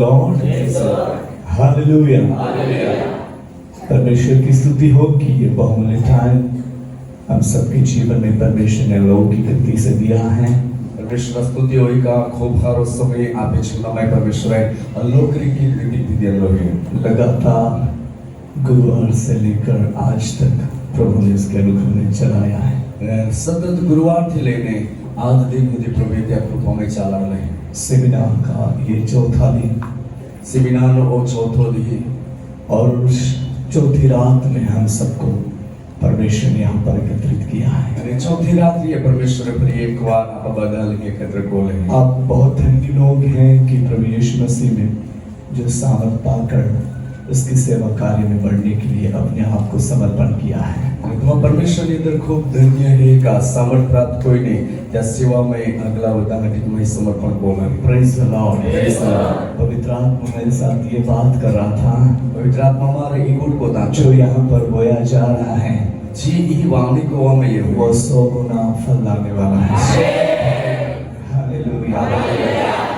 Lord, hallelujah. परमेश्वर की स्तुति हो कि ये बहुमूल्य टाइम हम सबके जीवन में परमेश्वर ने अलौकिक रीति से दिया है। परमेश्वर स्तुति होई का खूब हर समय आपे जीवनामय परमेश्वर अलौकिक रीति दिया है। लगातार गुरुवार से लेकर आज तक प्रभु ने इसके अनुग्रह में चलाया है। सतत गुरुवार थी लेने आज दिन मुझे प्रभु त्या कृपा में चला रहे हैं। सेमिनार का ये चौथा दिन, सेमिनार और चौथा दिन, और चौथी रात में हम सबको परमेश्वर ने यहाँ पर एकत्रित किया है। चौथी रात ये परमेश्वर पर एक बार आप बदल एकत्र को ले। आप बहुत धन्य लोग हैं कि प्रभु यीशु मसीह में जो सामर्थ पाकर उसकी सेवा कार्य में बढ़ने के लिए अपने आप को समर्पण किया है। परमेश्वर ने इधर खूब धन्य है का सामर्थ प्राप्त कोई नहीं या सेवा में अगला बताना कि तुम्हें समर्पण बोला। Praise the Lord. पवित्र आत्मा मेरे साथ ये बात कर रहा था। पवित्र आत्मा हमारे ईगोट को था जो यहाँ पर बोया जा रहा है जी ई वाणी को हमें ये वो 100 गुना फल लाने वाला है। हालेलुया।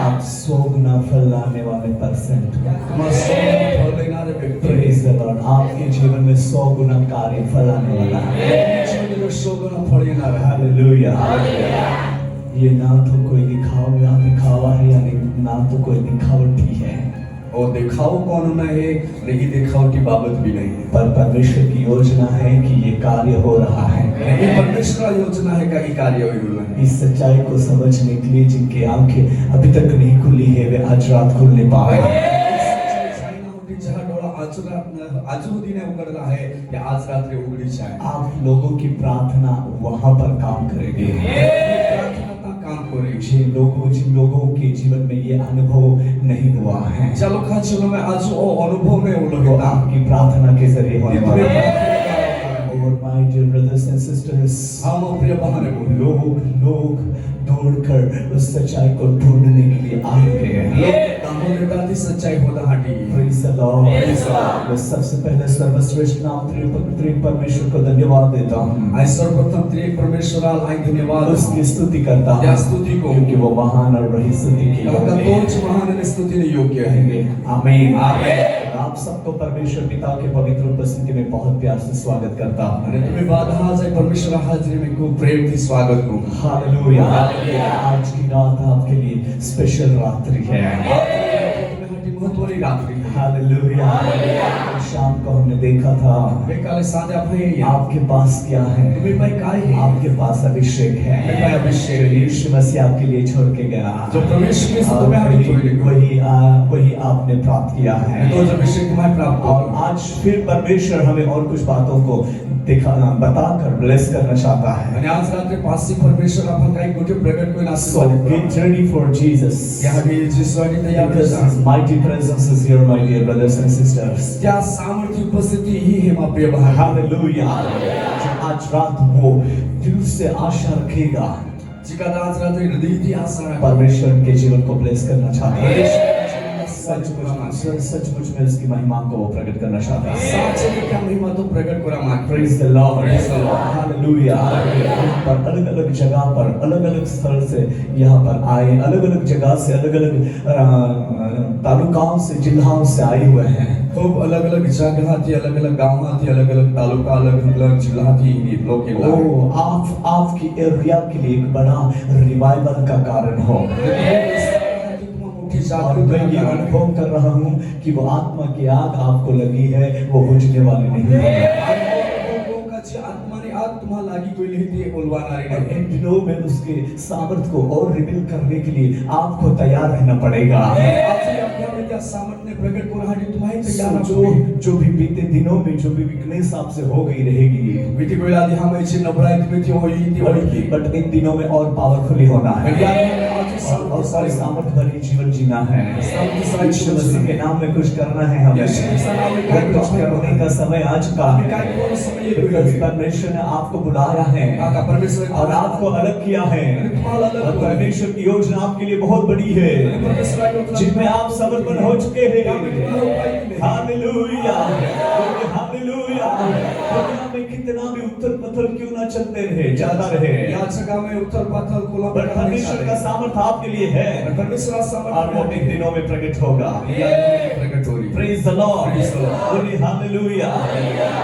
आप 100 गुना फल लाने वाले परसेंट प्रेज द लॉर्ड। आपके जीवन में 100 गुना कार्य फल आने वाला है। हालेलुया। ये ना तो कोई दिखावा है, यानी ना तो कोई दिखावटी है और दिखाओ कौन ना है, लेकिन दिखावटी बाबत भी नहीं है। पर परमेश्वर की योजना है कि ये कार्य हो रहा है। ये परमेश्वर की योजना है कि कार्य हो रहा है। इस सच्चाई को समझने के लिए जिनकी आंखें अभी तक नहीं खुली है वे आज रात खुलने पाए। आज रात्रि उगड़ी चाहे। आप लोगों की प्रार्थना वहां पर काम करेगी। जिन लोगों के जीवन में ये अनुभव नहीं हुआ है, चलो खाचलो में आज वो अनुभव में वो लोग आपकी प्रार्थना के जरिए होने वाला है। और my dear brothers and sisters, हम प्रिय बहनों लोग दौड़कर उस सच्चाई को ढूंढने के लिए आए हैं। सच्चाई होता हटी। Praise the Lord. मैं सबसे पहले सर्वश्रेष्ठ नाम त्रिएक परमेश्वर को धन्यवाद देता हूँ। आई सर्वप्रथम त्रिएक परमेश्वर आई धन्यवाद उसकी स्तुति करता हूँ, स्तुति को, क्योंकि वो महान और बड़ी स्तुति की महान स्तुति योग्य है। आमीन। आप सबको परमेश्वर पिता के पवित्र उपस्थिति में बहुत प्यार से स्वागत करता हूँ। तुम्हें बाधा जाए परमेश्वर हाजिरी में खूब प्रेम से स्वागत करूँ। हालेलुया। आज की रात आपके लिए स्पेशल रात्रि है। हालेलुया। शाम को हमने देखा था आपके पास क्या है। आपके पास अभिषेक है। अभिषेक यीशु मसीह आपके लिए छोड़ के गया, जो परमेश्वर वही आपने प्राप्त किया है। तो जब अभिषेक प्राप्त, और आज फिर परमेश्वर हमें और कुछ बातों को बताकर ब्लेस करना चाहता है। आज रात पास परमेश्वर अपन का एक गोटे प्रकट कोई ना। So get ready for Jesus. यहाँ के जिस वाली तैयार Because His mighty presence is here, my dear brothers and sisters. क्या सामर्थ्य उपस्थिति ही है मां प्रिय भाई। Hallelujah. आज रात वो दिल से आशा रखेगा, आज रात हृदय की आशा परमेश्वर के जीवन को ब्लेस करना चाहता है। सचमुच में उसकी महिमा को प्रकट करना चाहता है। सच में क्या महिमा तो प्रकट करा मां। Praise the Lord. Hallelujah. पर अलग-अलग जगह पर अलग-अलग स्थल से यहाँ पर आए, अलग-अलग जगह से अलग-अलग तालुकाओं से जिलाओं से आए हुए हैं। खूब अलग-अलग जगह थी, अलग-अलग गांव थी, अलग-अलग तालुका, अलग-अलग जिला थी लोग के लोग। आपकी एरिया के लिए एक बड़ा रिवाइवल का कारण हो। और मैं ये अनुभव कर रहा हूँ कि वो आत्मा की आग आपको लगी है, वो बुझने वाली नहीं है। इन दिनों में उसके सामर्थ को और रिवील करने के लिए आपको तैयार रहना पड़ेगा। जो भी बीते दिनों में जो भी वीकनेस आपसे हो गई रहेगी, बट इन दिनों में और पावरफुली होना है और सारे सामर्थ भरी जीवन जीना है। यीशु मसीह के नाम में कुछ करना है हमें। कुछ करने का समय आज का है। परमेश्वर ने आपको बुलाया है और आपको अलग किया है। और परमेश्वर की योजना आपके लिए बहुत बड़ी है, जिनमें आप समर्पण विफल हो चुके हैं। जहाँ पे तुम्हारा उपाय नहीं है। Hallelujah, hallelujah. दुनिया में कितना भी उथल पुथल क्यों ना चलते रहे, जाता रहे, या जगह में उथल पाथल कोला पर परमेश्वर का सामर्थ्य आपके लिए है परमेश्वर और सामर्थ्य वो एक दिनों में प्रकट होगा। प्रकट हो रही है। Praise the Lord, Praise the Lord. बोलिए हालेलुया,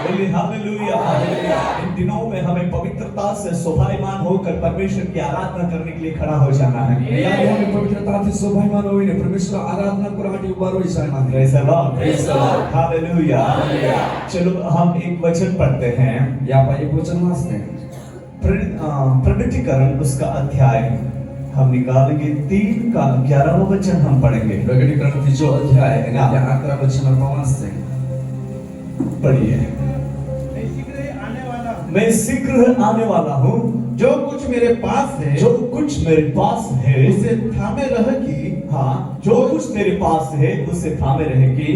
बोलिए हालेलुया। इन दिनों में हमें पवित्रता से शोभायमान होकर परमेश्वर की आराधना करने के लिए खड़ा हो जाना है। या हमें पवित्रता से शोभायमान होइने परमेश्वर आराधना कराटी उबार होई जाना है। Praise the Lord, Praise the Lord. Hallelujah. चलो हम एक वचन पढ़ते हैं, या आप एक वचन वाचते हैं। प्रकटीकरण उसका अध्याय हम निकालेंगे 3 का 11वां वचन हम पढ़ेंगे। प्रकटीकरण 3 अध्याय आणि त्या 11 वचन आपण वाचते हैं। पढ़िए। मैं शीघ्र आने वाला हूँ, जो कुछ मेरे पास है जो कुछ मेरे पास है उसे थामे रह कि हाँ, जो कुछ मेरे पास है उसे थामे रहे कि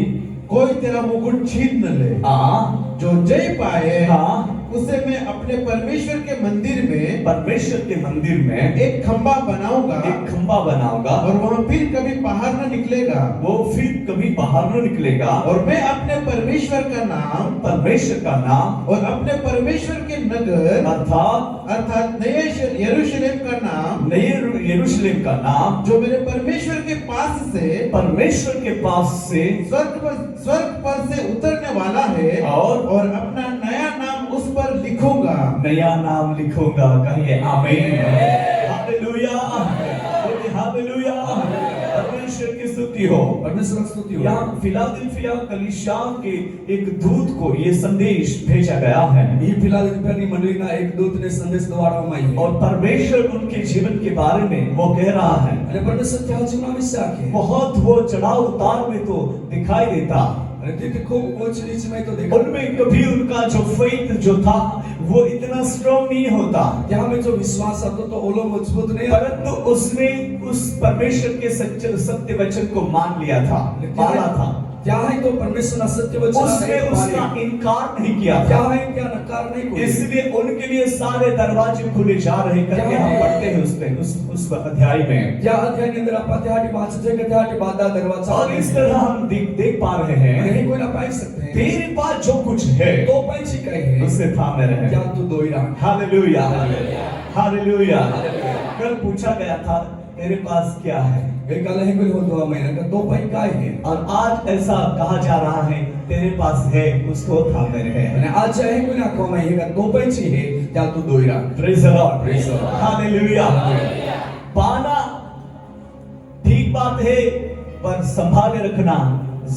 कोई तेरा मुकुट छीन न ले। हाँ, जो जय पाए हाँ, उसे मैं अपने परमेश्वर के मंदिर में परमेश्वर के मंदिर में एक खंबा बनाऊंगा एक खंबा बनाऊंगा और वह फिर कभी बाहर न निकलेगा। वो फिर कभी बाहर न निकलेगा और मैं अपने परमेश्वर का नाम परमेश्वर का नाम और अपने परमेश्वर के नगर अर्थात नए यरूशलेम का नाम, नए यरूशलेम का नाम जो मेरे परमेश्वर के पास से परमेश्वर के पास से स्वर्ग पर से उतरने वाला है और अपना नया नाम उस पर लिखूंगा। नया नाम लिखूंगा। कहिए आमीन, हालेलुया, बोलिए हालेलुया। परमेश्वर की स्तुति हो। परमेश्वर की स्तुति हो। यहाँ फिलाडेल्फिया कलीसिया के एक दूत को ये संदेश भेजा गया है ही फिलाडेल्फिया मंडलीना एक दूत ने संदेश द्वारा आई और परमेश्वर उनके जीवन के बारे में वो कह रहा है। आणि परमेश्वर त्या जीवनाविषयी आहे। बहुत वो चढ़ाव उतार में तो दिखाई देता, आणि तिथे खूप उंच नीच में तो देखा। उनमें कभी उनका जो फेथ जो था वो इतना स्ट्रॉन्ग नहीं होता, त्या में जो विश्वास आता तो ओलो मजबूत नहीं, परंतु उसने उस परमेश्वर के सत्य वचन को मान लिया था, माना था। क्या है तो परमेश्वर सत्य वचन उसने उसका इनकार नहीं किया क्या था। है क्या नकार नहीं कोई। इसलिए उनके लिए सारे दरवाजे खुले जा रहे करके हम पढ़ते हैं उस अध्याय में। या अध्याय के अंदर आप त्याटी वाचते के त्याटी बाधा दरवाजा और इस तरह हम देख पा रहे हैं नहीं कोई ना पाई सकते हैं। तेरे पास जो कुछ है तो पैंची कहे है उससे थामे रहे। क्या तू दोइरा। Hallelujah, hallelujah. कल पूछा गया था तेरे पास क्या है, एक गल है कोई हो दुआ में का तो भाई काय है, और आज ऐसा कहा जा रहा है तेरे पास है उसको थामे रहे। અને આ છે કોઈ ના કોમે હેગા તો પૈછી है त्या तू दोइरा। Praise the Lord, Praise the Lord. Hallelujah. पाना ठीक बात है पर संभाले रखना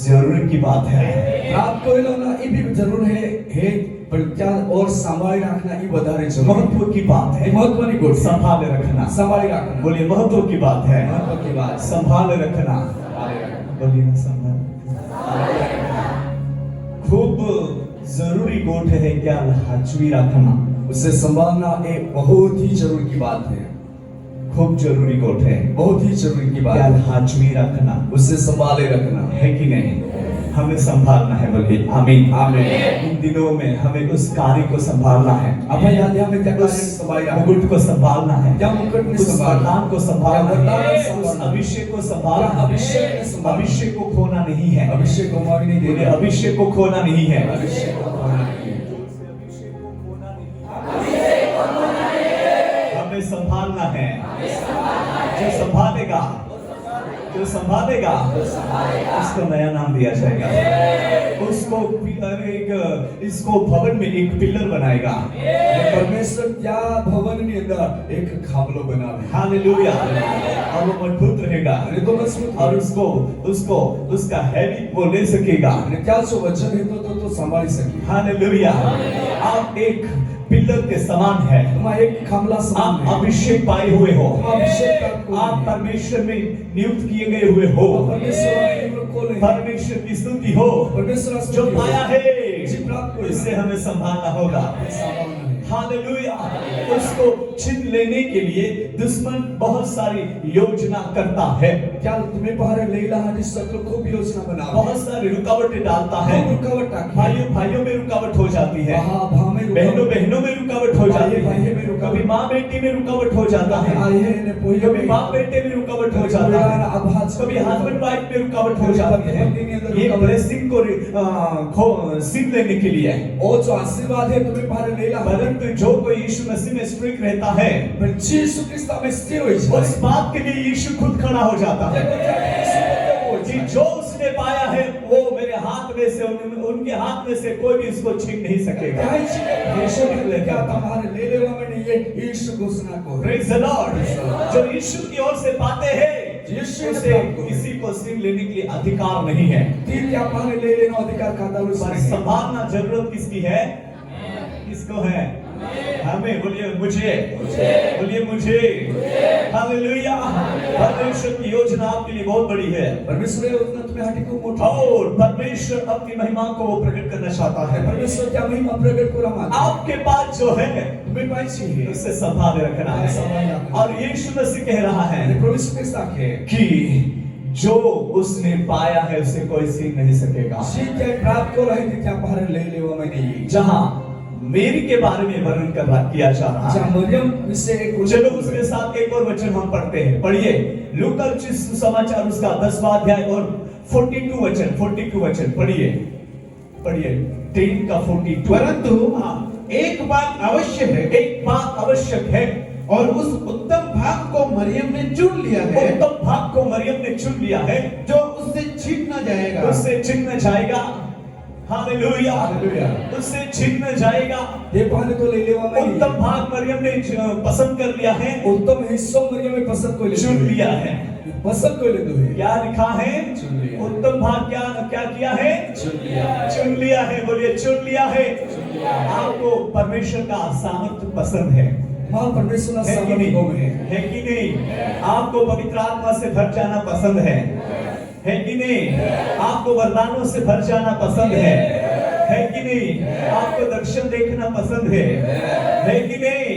जरूरी की बात है। प्राप्त कोइलो ना ई भी जरूर है पर क्या और संभाली रखना ई વધારે जरूरी। महत्व की बात है, महत्वनी गोष्ट संभाले रखना। संभाली रखना। बोलिए महत्व की बात है, महत्व की बात संभाले रखना। बोलिए ना संभाल। खूब जरूरी गोट है क्या हाचवी रखना, उसे संभालना एक बहुत ही जरूरी की बात है। खूब जरूरी गोट है, बहुत ही जरूरी की बात क्या है। हाचवी रखना उसे संभाले रखना है कि नहीं, हमें संभालना है। बोलिए आमीन, आमीन। इन दिनों में हमें उस कार्य को संभालना है, अपने याद हमें क्या उस मुकुट को संभालना है, क्या मुकुट ने उस संभालना, वरदान को संभालना क्या वरदान है, संभालना, उस अभिषेक को संभालना क्या है। अभिषेक ने संभालना, अभिषेक को खोना नहीं है। अभिषेक को मार नहीं बोलिए देना, अभिषेक को खोना नहीं है। अभिषेक को खोना नहीं है। हमें संभालना है। जो संभालेगा, जो संभालेगा उसको नया नाम दिया जाएगा। उसको इसको भवन में एक पिलर बनाएगा। परमेश्वर क्या भवन ની અંદર એક ખાંભલો બનાવે। हालेलुया। और वो मजबूत रहेगा અને તો મજબૂત और उसको उसका हैवी वो ले सकेगा। અને क्या जो वचन है तो संभाली सके। हालेलुया। आप एक पिलर के समान है, तुम एक खांभला समान आप है। अभिषेक पाए हुए हो, अभिषेक प्राप्त हुए आप हैं। परमेश्वर में नियुक्त किए गए हुए हो। परमेश्वर ने हम लोग को ले परमेश्वर की स्तुति हो। परमेश्वर जो पाया है जी प्राप्त हुए इससे हमें संभालना होगा। संभालना है। हालेलुया। उसको छीन लेने के लिए दुश्मन बहुत सारी योजना करता है, क्या तुम्हें पहाड़ लेला हादी शत्रु खूब योजना बना बहुत सारी रुकावटें डालता है। रुकावट टाकी भाइयों भाइयों में रुकावट हो जाती है, भाव में बहनों बहनों में रुकावट हो जाती भाई है, में रुकावट, कभी माँ बेटी में रुकावट हो जाता है, आए हैं ने पोये कभी में बाप बेटे में रुकावट हो जाता है, कभी हस्बैंड वाइफ में रुकावट हो जाती है। ये ब्लेसिंग को सीख लेने के लिए है। और जो आशीर्वाद है तुम्हें पहाड़ लेला परंतु जो कोई यीशु मसीह में स्ट्रिक्ट रहता है, पर यीशु क्रिस्त में स्थिर हो जाए उस बात के लिए यीशु खुद खड़ा हो जाता है कि जो उसने पाया है वो मेरे हाथ में से उनके हाथ में से कोई भी इसको छीन नहीं सकेगा। यीशु ने क्या तुम्हारे ले लेवा में नहीं है यीशु घोषणा को प्रेज द लॉर्ड। जो यीशु की ओर से पाते हैं यीशु उसे किसी को छीन लेने के लिए अधिकार नहीं है। तीर क्या पहाड़ ले लेना अधिकार खाता है पर संभालना जरूरत किसकी है? किसको है? हमें। बोलिए मुझे, बोलिए मुझे। हालेलुया। परमेश्वर की योजना आपके लिए बहुत बड़ी है। परमेश्वर योजना तुम्हें हटी को मोटा और परमेश्वर अपनी महिमा को वो प्रकट करना चाहता है। परमेश्वर क्या महिमा प्रकट को रहा आपके पास जो है तुम्हें पाइसी है उससे संभाल रखना है। और यीशु मसीह कह रहा है प्रभु क्रिस्त आके कि जो उसने पाया है उसे कोई छीन नहीं सकेगा। सीख क्या प्राप्त को रहे थे क्या पहाड़ ले लेवा में नहीं। जहां मेरी के बारे में वर्णन किया जा रहा है, मरियम इससे एक चलो उसके साथ एक और वचन हम पढ़ते हैं। पढ़िए लूका समाचार उसका 10वां अध्याय और 42 वचन पढ़िए, पढ़िए 10 का 42। परंतु एक बात अवश्य है, एक बात आवश्यक है, और उस उत्तम भाग को मरियम ने चुन लिया है, उत्तम भाग को मरियम ने चुन लिया है, जो उससे छीन न जाएगा, उससे छीन न जाएगा। हालेलुया। उससे छीन न जाएगा। ये पहाड़ तो ले लेवा में उत्तम भाग मरियम ने पसंद कर लिया है, उत्तम हिस्सा मरियम में पसंद को ले चुन लिया है। पसंद को ले दो है क्या लिखा है? चुन लिया। उत्तम भाग क्या क्या किया है? चुन लिया। चुन लिया है। बोलिए चुन लिया है। आपको परमेश्वर का सामर्थ्य पसंद है, मां परमेश्वर है कि नहीं? सामर्थ्य है कि नहीं? आपको पवित्र आत्मा से भर जाना पसंद है कि नहीं? आपको वरदानों से भर जाना पसंद है कि नहीं? आपको दर्शन देखना पसंद है कि नहीं?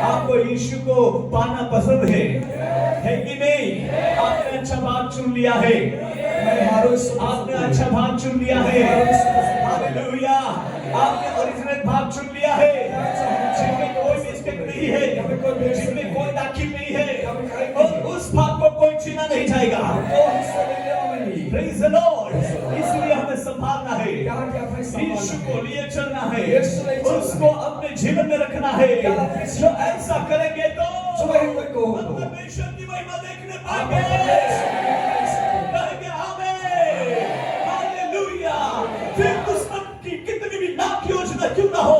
आपको यीशु को पाना पसंद है कि नहीं? आपने अच्छा भाग चुन लिया है, आपने अच्छा भाग चुन लिया है। हालेलुया। आपने ओरिजिनल भाग चुन लिया है, जिसमें कोई मिस्टेक नहीं है, जिसमें कोई दाखिल नहीं है, और उस भाग को कोई छीना नहीं जाएगा। Praise the Lord। इसलिए हमें संभालना है, यीशु को लिए चलना है, उसको अपने जीवन में रखना है। जो ऐसा करेंगे तो परमेश्वर की महिमा देखने पाएंगे। हालेलुया। फिर दुश्मन की कितनी भी लाख योजना क्यों ना हो,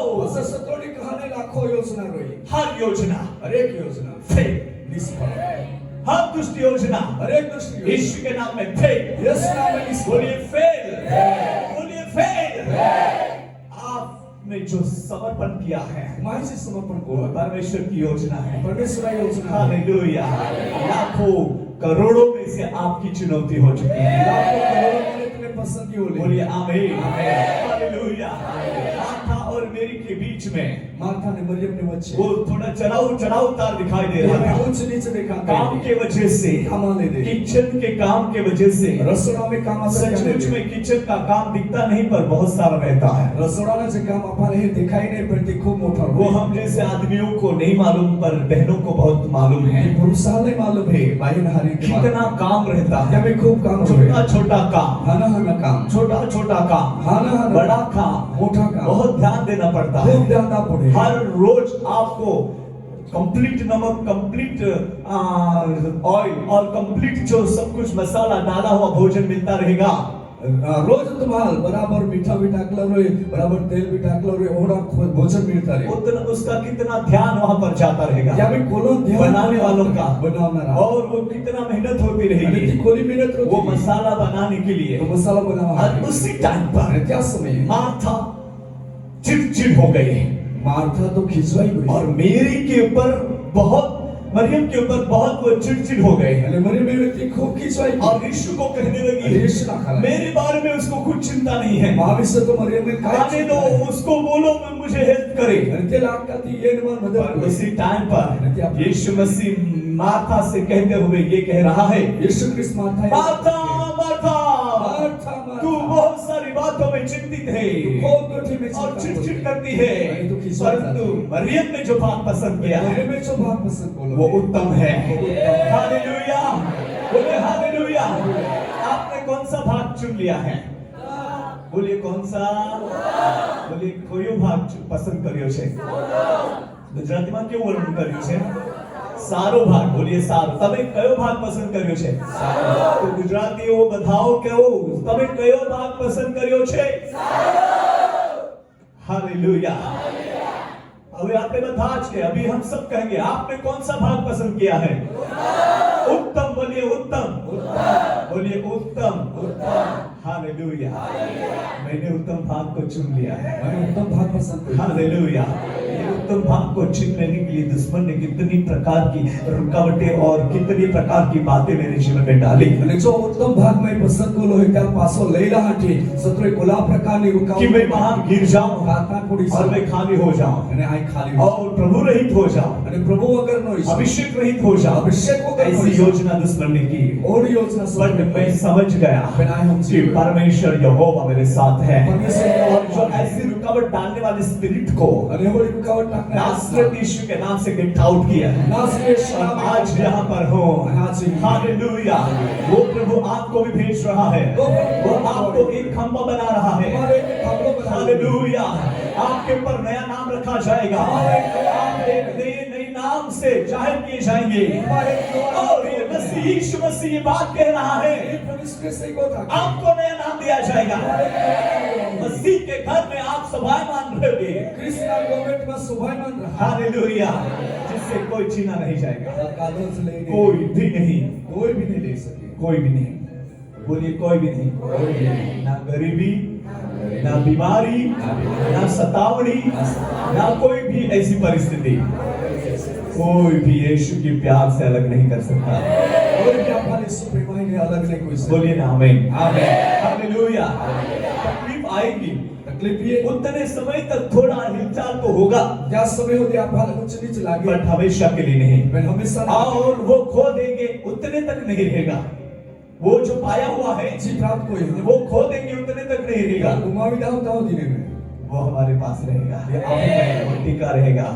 लाखों योजना रोई हर योजना, हर एक योजना फेल, निष्फल, हर दुष्ट योजना हर एक दुष्ट यीशु के नाम में फेल। यीशु नाम में निष्फल। बोलिए फेल, बोलिए फेल। आपने जो समर्पण किया है माई से समर्पण को परमेश्वर की योजना है। परमेश्वर योजना हालेलुया। लाखों करोड़ों में से आपकी चुनौती हो चुकी है। लाखों करोड़ों में तुम्हें पसंद ही बोलिए आमीन। हालेलुया। मार्था और मेरी के बीच में मार्था ने मरियम ने बच्चे वो थोड़ा चढ़ाव उतार दिखाई दे रहा था। ऊंच नीचे देखा काम के वजह से, किचन के काम के वजह से, रसोड़ा में काम सचमुच में किचन का काम दिखता नहीं पर बहुत सारा रहता है। रसोड़ा में जो काम अपन है दिखाई नहीं पड़ती खूब मोटा वो हम जैसे आदमियों को नहीं मालूम पर बहनों को बहुत मालूम है। पुरुषों ने मालूम है भाई नहारी कितना काम रहता है। में खूब काम, छोटा छोटा काम, हाना काम, छोटा छोटा काम, हाना बड़ा काम, मोटा काम, बहुत ध्यान देना पड़ता है। खूब ध्यान देना पड़े। हर रोज आपको कंप्लीट नमक, कंप्लीट ऑयल और कंप्लीट जो सब कुछ मसाला डाला हुआ भोजन मिलता रहेगा। रोज तुम्हाल बराबर मीठा भी टाकला रोए, बराबर तेल भी टाकला रोए, ओड़ा भोजन मिलता रहे। उतना उसका कितना ध्यान वहां पर जाता रहेगा। क्या भी कोलो ध्यान बनाने वालों का, बनाना और वो कितना मेहनत होती रहेगी कोली मेहनत होती वो मसाला बनाने के लिए। तो मसाला बनावा और उसी टाइम पर क्या समय मार्था चिड़चिड़ हो गई, मार्था तो खिंचवाई हुई और मेरी के ऊपर बहुत मरियम के ऊपर बहुत वो चिड़चिड़ हो गए અને મરિયમ એ વ્યક્તિ ખૂબ ખીચવાઈ और यीशु को कहने અને लगी યીશુના ખાતે मेरे बारे में उसको कुछ चिंता नहीं है ભાવિષ્ય તો મરિયમે કાંઈ आने दो चिंता नहीं। उसको बोलो मैं मुझे हेल्प करे અને તે લાગતાથી એને માં મદદ पर કરી। उसी टाइम पर यीशु मसीह मार्था से कहते हुए ये कह रहा है યીશુ ખ્રિસ્ત માથાએ मार्था मार्था માર્થા, तू માર્થા, बहुत सारी बातों में चिंतित है ખૂબ દુઃખી મેં और चिंता चिड़चिड़ करती। करती है नहीं तो किस परंतु मरियम ने जो बात पसंद किया है મરિયમે જો ભાગ પસંદ બોલો वो उत्तम है वो उत्तम है। हालेलुया बोले हालेलुया आपने कौन सा भाग चुन लिया है बोलिए कौन सा बोलिए कोई भाग पसंद કર્યો છે ગુજરાતીમાં કેવું વર્ણન કર્યું છે સારો ભાગ બોલીએ સારો તમે કયો ભાગ પસંદ કર્યો છે તો ગુજરાતીઓ બધાઓ કહો તમે કયો ભાગ પસંદ કર્યો છે हालेलुया अभी आपने बता के अभी हम सब कहेंगे आपने कौन सा भाग पसंद किया है उत्तम बोलिए उत्तम बोलिए उत्तम हालेलुया मैंने उत्तम भाग को चुन लिया है મને ઉત્તમ ભાગ પસંદ કર્યો। हालेलुया ये उत्तम भाग को चुन लेने के लिए दुश्मन ने कितनी प्रकार की रुकावटें और कितनी प्रकार की बातें मेरे जीवन में डाली અને જો ઉત્તમ ભાગ મેં પસંદ કર્યો હોય ત્યાર પાછો લઈલા હાટી શત્રુએ કોલા પ્રકારની कि રૂકાવટ मैं वहां गिर जाऊं કાતા પડી और मैं खाली हो जाऊं અને આઈ ખાલી હોય। और प्रभु रहित हो जाऊं અને પ્રભુ વગરનો ઈશ્વર अभिषेक रहित हो जाऊं अभिषेक वगैरह हो ऐसी जाऊं। योजना दुश्मन ने की और योजना बट मैं समझ गया फिर आए हम कि परमेश्वर यहोवा मेरे साथ है परमेश्वर और जो ऐसी रुकावट डालने वाले स्पिरिट को અને એવડી રૂકાવટ નાખનાર नासरत यीशु के नाम से गेट आउट किया નાસરી और आज यहाँ पर हो आज ही। हालेलुया वो प्रभु आपको भी भेज रहा है वो आपको एक खंभा बना रहा है हमारे एक थापड़ो बना रहा है। हालेलुया आपके ऊपर नया नाम रखा जाएगा आप एक नए नाम से जाहिर किए जाएंगे और ये मसीह यीशु मसीह ये बात कह रहा है એ પ્રભુ ઈશ્વર को था आपको नया नाम दिया जाएगा मसीह के घर में आप सभायमान रहोगे कृष्णा गवर्नमेंट में शोभायमान रहा हालेलुया जिससे कोई छीना नहीं जाएगा कागज से लेंगे कोई भी नहीं कोई भी नहीं ले सके कोई भी नहीं बोलिए कोई भी नहीं कोई भी नहीं ना गरीबी ना बीमारी ना सतावनी ना कोई भी ऐसी परिस्थिति कोई भी यीशु की प्यार से अलग नहीं कर सकता कोई भी अपने यीशु प्रेमाई ने अलग नहीं कोई से बोलिए ना आमीन आमीन हालेलुया तकलीफ आएगी तकलीफ ये उतने समय तक थोड़ा हिलचाल तो होगा क्या समय होते आप हाल कुछ नीच लागे बट हमेशा के लिए नहीं मैं हमेशा और वो खो देंगे उतने तक नहीं रहेगा वो जो पाया हुआ है जी प्राप्त कोई है वो खो देंगे उतने तक नहीं रहेगा घुमावी दाव दाव दिने में वो हमारे पास रहेगा वो टिका रहेगा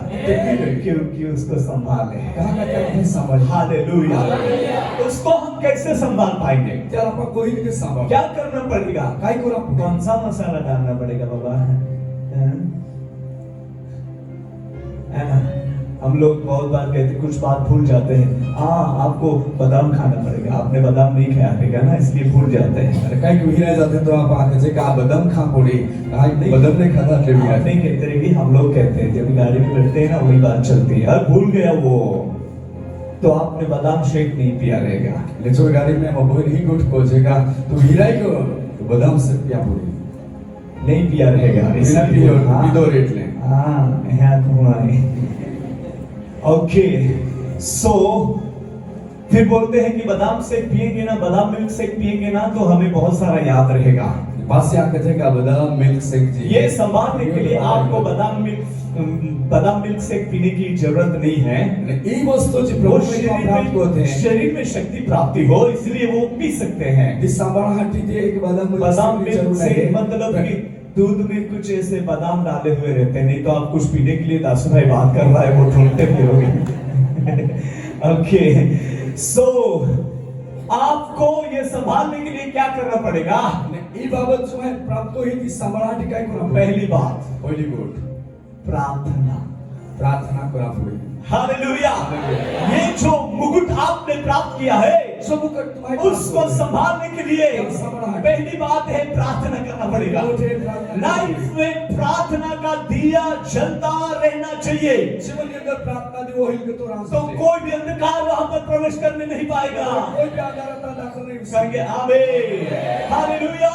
क्योंकि उसको संभाले कहाँ का क्या है समझ हालेलुया उसको हम कैसे संभाल पाएंगे क्या आपका कोई नहीं संभव क्या करना पड़ेगा काय को आप कौन सा मसाला डालना पड़ेगा बाबा है ना हम लोग बहुत बार कहते कुछ बात भूल जाते हैं हाँ आपको बादाम खाना पड़ेगा आपने बादाम नहीं खाया रहेगा ना इसलिए भूल जाते हैं अरे कहीं क्यों रह जाते तो आप आके जे का बदाम खा पड़ी कहा बदाम नहीं खाता थे भी आप नहीं कहते रहेगी हम लोग कहते हैं जब गाड़ी में बैठते हैं ना वही बात चलती है और भूल गया वो तो आपने बादाम शेक नहीं पिया रहेगा ले जो गाड़ी में मोबाइल ही गुट को जेगा तो हीरा को तो बादाम से पिया पड़ी नहीं पिया रहेगा बिना पियो पिदो रेट ले हाँ यहाँ घुमाए ओके सो फिर बोलते हैं कि बादाम शेक पिएंगे ना बादाम मिल्क शेक पिएंगे ना तो हमें बहुत सारा याद रहेगा पास से आके थे का बादाम मिल्क शेक जी ये संभालने के लिए आपको बादाम मिल्क शेक पीने की जरूरत नहीं है ई वस्तु जी वो प्रभु में प्राप्त होते हैं शरीर में शक्ति प्राप्ति हो इसलिए वो पी सकते हैं इस सांभर हट्टी जे एक बादाम बादाम मिल्क शेक मतलब कि दूध में कुछ ऐसे बादाम डाले हुए रहते हैं नहीं तो आप कुछ पीने के लिए 10 भाई बात कर रहा है वो ढूंढते फिरोगे ओके सो आपको ये संभालने के लिए क्या करना पड़ेगा ई बाबत जो है प्राप्त हुई थी सांभर हट्टी काय को पहली बात पहली गुड प्रार्थना प्रार्थना करा पड़ी हालेलुया ये जो मुकुट आपने प्राप्त किया है सब मुकुट तुम्हारे उसको संभालने के लिए पहली बात है प्रार्थना करना पड़ेगा लाइफ में प्रार्थना का दिया जलता रहना चाहिए जीवन के अंदर प्रार्थना दी वो हिल के तो राम तो कोई भी अंधकार वहां पर प्रवेश करने नहीं पाएगा कोई भी आधारता दाखिल नहीं हो कहेंगे आमीन हालेलुया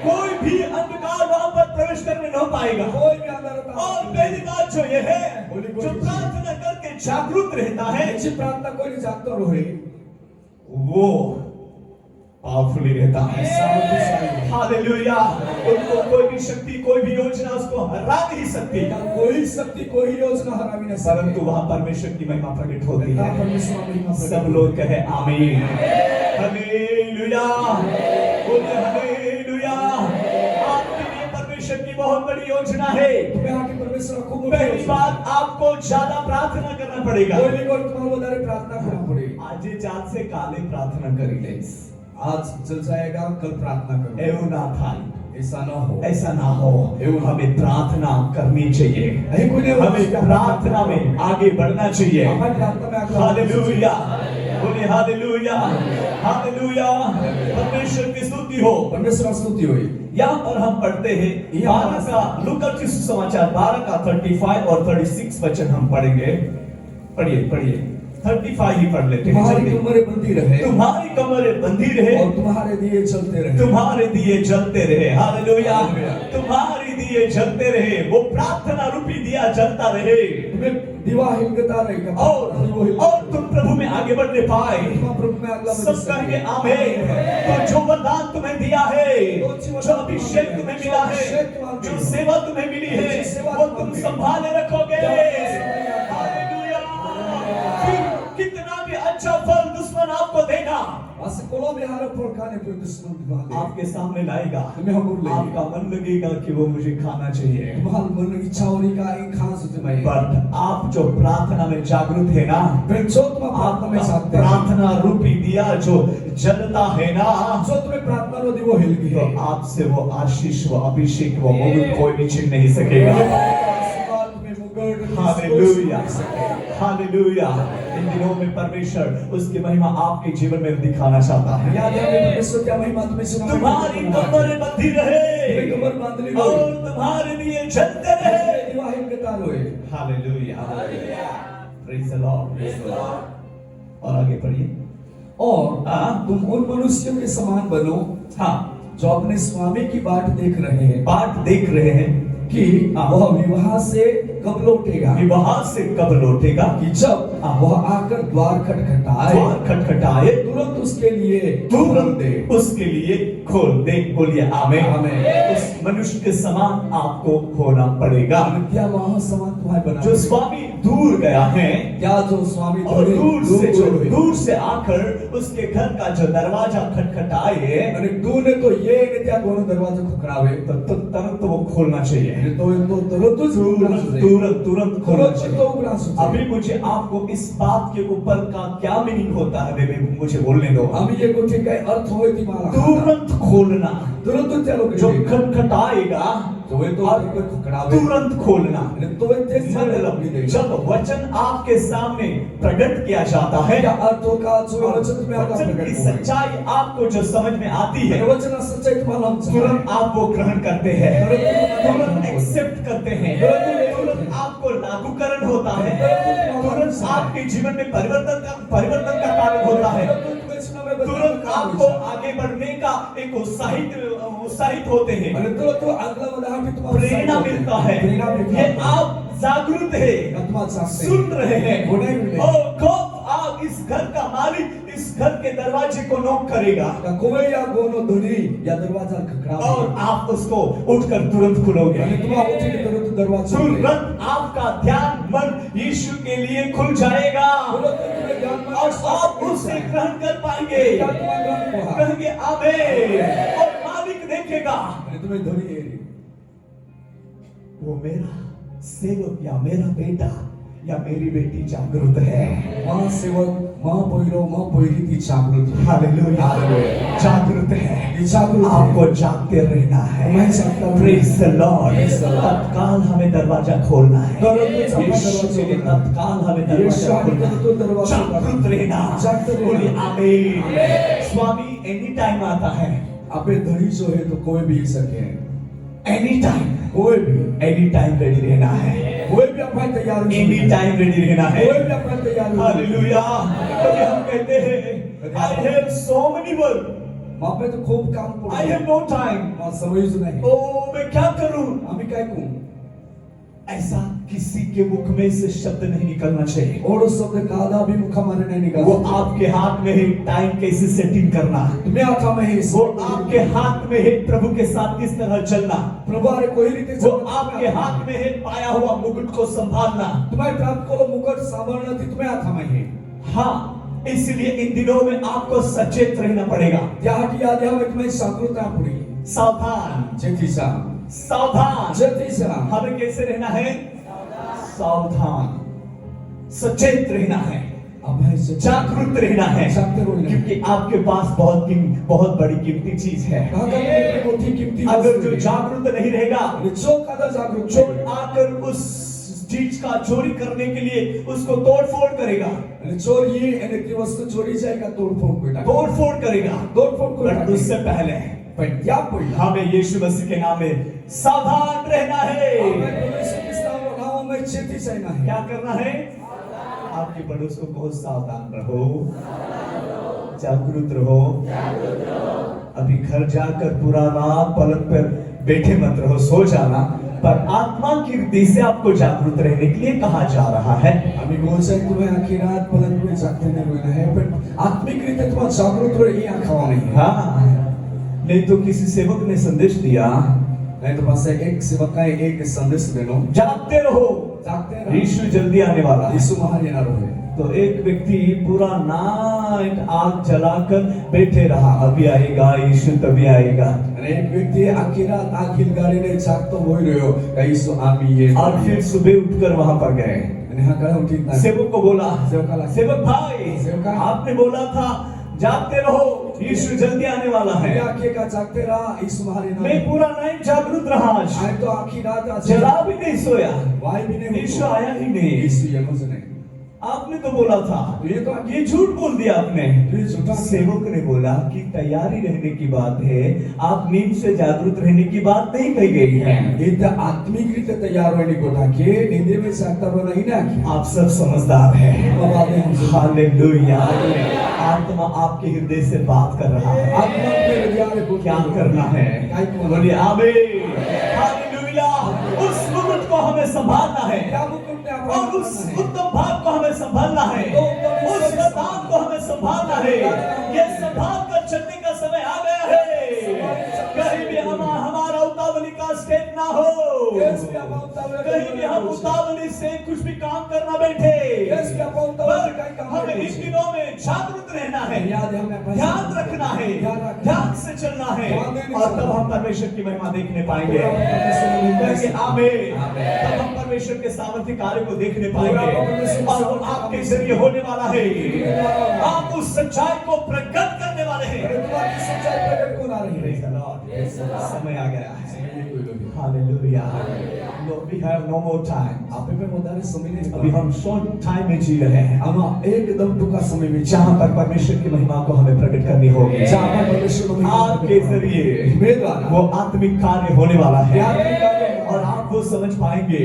कोई भी अंधकार वहां पर प्रवेश करने नहीं पाएगा कोई भी आधारता और पहली बात जो ये है जो प्रार्थना करके जागरूक रहता है જે પ્રાર્થના કોઈને જાગતો રહે वो पावरफुली रहता है। સામર્થ્યશાળી હોય। हालेलुया। उनको कोई भी शक्ति कोई भी योजना उसको हरा नहीं सकती, કોઈ શક્તિ કોઈ યોજના હરાવી ન શકે। परंतु वहां परमेश्वर की महिमा प्रकट होती આ है। પરમેશ્વર મહિમા પ્રગટ सब હોય। लोग कहे आमीन। हालेलुया। बोले हालेलुया। आपके लिए परमेश्वर की बहुत बड़ी योजना है। તમે આથી પરમેશ્વર ખૂબ મોટી पहली યોજના। बात, आपको ज्यादा प्रार्थना करना पड़ेगा। કોઈની કોઈ તમારે વધારે પ્રાર્થના કરવી પડે। आज जात से काले प्रार्थना करी ले, आज चल जाएगा कल प्रार्थना करो, એવું ના થાય। ऐसा ना हो। ऐसा ना हो। हमें प्रार्थना करनी चाहिए, અહીં કોઈને એવું हमें प्रार्थना में आगे बढ़ना चाहिए। हमारी प्रार्थना में आगे हालेलुया। बोले हालेलुया। हालेलुया। परमेश्वर की स्तुति हो। परमेश्वर स्तुति होई। यहाँ पर हम पढ़ते हैं 12 का लूका के सुसमाचार 12 का 35 और 36 वचन हम पढ़ेंगे। पढ़िए पढ़िए, 35 ही पढ़ लेते हैं। तुम्हारी जल्दी। कमरें बंधी रहे तुम्हारी कमरें बंधी रहे और तुम्हारे दिए चलते रहे। तुम्हारे दिए जलते रहे। हालेलुया। हालेलुया। तुम्हारी दिए जलते रहे, वो प्रार्थना रूपी दिया जलता रहे तुम्हें दिवा हिलता रहेगा और तुम प्रभु में आगे बढ़ने पाए। प्रभु में अगला सब कहेंगे आमीन। तो जो वरदान तुम्हें दिया है, जो अभिषेक तुम्हें मिला है, जो सेवा तुम्हें मिली है, वो तुम संभाले रखोगे। हालेलुया। फिर कितना भी अच्छा फल दुश्मन आपको देगा, आपके सामने लाएगा, आपका मन लगेगा कि वो मुझे खाना चाहिए। बट आप जो प्रार्थना में जागरूक है ना, आपका प्रार्थना रूपी दिया जो जलता है ना, तो आपसे वो आशीष, वो अभिषेक, वो मुकुट कोई भी छीन नहीं सकेगा। हालेलुया। हालेलुया। इन दिनों में परमेश्वर उसकी महिमा आपके जीवन में दिखाना चाहता है। तुम्हारी कमरें बंधी रहे और तुम्हारे लिए जलते रहे। हालेलुया। Praise the Lord. और आगे पढ़िए। और तुम उन मनुष्यों के समान बनो हाँ, जो अपने स्वामी की बाट देख रहे हैं बाट देख रहे हैं कि वह विवाह से कब लौटेगा, विवाह से कब लौटेगा, कि जब वह आकर द्वार खटखटाए, द्वार खटखटाए, तुरंत उसके लिए तुरंत उसके लिए खोल दे। बोलिए आमीन। आमीन। उस मनुष्य के समान आपको होना पड़ेगा। क्या वह समान तुम्हारे बना जो स्वामी दूर गया है, क्या जो स्वामी और दूर से आकर उसके घर का जो दरवाजा खटखटाए, અને દૂરને તો ये ને ત્યાં કોનો દરવાજો ખખડાવે तो तुरंत वो खोलना चाहिए। તો તરત જ तुरंत खोलना चाहिए। ઉગડા अभी मुझे आपको इस बात के ऊपर का क्या मीनिंग होता है वे मुझे बोलने दो। आम्ही ये गोष्टी काय अर्थ होय ती मला तुरंत खोलना, तुरंत त्या लोक जो खटखटाएगा तो वे तो खखडावे तुरंत खोलना। तो वे ते मतलब जब वचन आपके सामने प्रकट किया जाता है, या अर्थों का जो वचन में आता वचन की सच्चाई आपको जो समझ में आती है, वचन सच्चाई तुम्हाला तुरंत आप वो ग्रहण करते हैं, तुरंत एक्सेप्ट करते हैं, तुरंत आपको लागूकरण होता है, तुरंत आपके जीवन में परिवर्तन का कारण होता है, तुरंत आपको आगे बढ़ने का एक उत्साहित होते हैं, प्रेरणा मिलता है। ये आप जागरूक है, सुन रहे हैं। और कब आप इस घर का मालिक इस घर के दरवाजे को नॉक करेगा और आप उसको उठकर तुरंत खुलोगे। तुरंत आपका ध्यान मन यीशु के लिए खुल जाएगा और आप उसे ग्रहण कर पाएंगे। कहेंगे आमीन। और मालिक देखेगा वो मेरा सेवक या मेरा बेटा या मेरी बेटी जागरूक है। सेवक हालेलुया। जागरूक है। आपको जागते रहना है। Praise the Lord. तत्काल हमें दरवाजा खोलना है। यीशु के लिए तत्काल हमें दरवाजा खोलना है। जागरूक रहना। बोलिए आमीन। स्वामी एनी टाइम आता है। आपे धनी जो है तो कोई भी सके एनी टाइम, कोई भी एनी टाइम रेडी रहना है। कोई भी अपना तैयार एनी टाइम रेडी रहना है। कोई भी अपना तैयार हालेलुया। कभी हम कहते हैं I have so many work, वहां पे तो खूब काम आई हैव नो टाइम। समय नहीं ओ मैं क्या करूं? आम्ही काय करू ऐसा किसी के मुख में से शब्द नहीं निकलना चाहिए। और उस शब्द का आधा भी मुख हमारे नहीं निकला। वो आपके हाथ में है टाइम कैसे सेटिंग करना, तुम्हें आता में ही वो आपके हाथ में है प्रभु के साथ किस तरह चलना, प्रभु अरे कोई रीते वो आपके हाथ में है पाया हुआ मुकुट को संभालना। तुम्हारे प्राप्त को मुकुट संभालना थी तुम्हें आता में ही। हाँ, इसलिए इन दिनों में आपको सचेत रहना पड़ेगा। त्यागी आदि हमें तुम्हें जागरूकता पड़ी। सावधान, जतिसा सावधान। जतिसा हमें कैसे रहना है? सावधान, सचेत रहना है, अब है जागरूक रहना है, क्योंकि आपके पास बहुत बड़ी कीमती चीज है। अगर जो जागरूक नहीं रहेगा, जो आकर उस चीज का चोरी करने के लिए उसको तोड़फोड़ करेगा, चोर ये वस्तु चोरी जाएगा, तोड़फोड़ करेगा। उससे पहले हमें यीशु मसीह के नाम में सावधान रहना है। क्या करना है? आपके पड़ोस को बहुत सावधान रहो, जागरूक रहो। अभी घर जाकर पूरा रात पलंग पर बैठे मत रहो, सो जाना, पर आत्मा की रीति से आपको जागरूक रहने के लिए कहा जा रहा है। अभी बोलते तुम्हें आखिर रात पलंग में जागते नहीं रहना है, पर आत्मिक रीति तुम जागरूक रहो, ये आंखों नहीं। हाँ, नहीं तो किसी सेवक ने संदेश दिया, नहीं तो बस एक सेवक का एक संदेश देनो, जागते रहो, यीशु जल्दी आने वाला, यीशु महान आने वाला है। तो एक व्यक्ति पूरा नाइट आग जलाकर बैठे रहा, अभी आएगा यीशु, तभी आएगा। एक व्यक्ति आखिर रात आग हिलगाड़ी ने जाग तो बोल रहे हो यीशु आमी ये, और फिर सुबह उठकर वहां पर गए। सेवक को बोला, सेवक भाई, आपने बोला था जागते रहो, यीशु जल्दी आने वाला है। जागते रहा, यीशु महान। मैं पूरा नाइट जागरूक रहा, आज तो आखिर रात जरा भी नहीं सोया, वाई भी नहीं, यीशु आया ही नहीं। यीशु ये मुझे नहीं, आपने तो बोला था, ये झूठ बोल दिया आपने। सेवक ने बोला कि तैयारी रहने की बात है, आप नींद से जागरूक रहने की बात नहीं कही गई है। ये आत्मिक रीते तैयार होने को था कि नींद में जागता रहना ही ना। आप सब समझदार हैं। हालेलुया। आत्मा आपके हृदय से बात कर रहा है। आत्मा के हृदय को क्या करना है? बोलिए आमीन। हालेलुया। उस मुकुट को हमें संभालना है, और उस उत्तम भाग को हमें संभालना है, उस स्थान को हमें संभालना है। ये संभाल कर चलने का समय आ गया है। कहीं भी हमारा उतावली का स्टेप ना हो, कहीं भी हम उतावली से कुछ भी काम करना बैठे। हमें इन दिनों में जागरूक रहना है, ध्यान रखना है, ध्यान से चलना है, और तब हम परमेश्वर की महिमा देखने पाएंगे। आमीन। तब हम परमेश्वर के सामर्थ्य कार्य को देखने पाएंगे, और वो आपके जरिए होने वाला है। आप उस सच्चाई को प्रकट करने वाले हैं। समय आ गया है। Hallelujah. We have no more time. अभी हम शॉर्ट टाइम में जी रहे हैं, एकदम टूका समय में, जहाँ पर परमेश्वर की महिमा को हमें प्रकट करनी होगी, जहाँ पर परमेश्वर आपके जरिए वो आत्मिक कार्य होने वाला है, और आप वो समझ पाएंगे,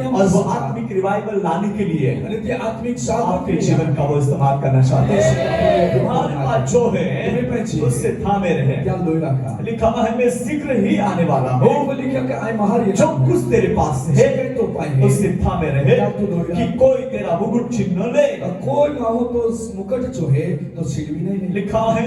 और वो आत्मिक रिवाइवल लाने के लिए आत्मिक आपके जीवन का वो इस्तेमाल करना चाहते हैं। तुम्हारे पास जो है उससे थामे रहे। लिखा है मैं शीघ्र ही आने वाला हूँ, जो कुछ तेरे पास है उससे थामे रहे, कि कोई तेरा मुकुट छीन न ले। कोई ना हो तो मुकुट जो है तो छीन भी नहीं। लिखा है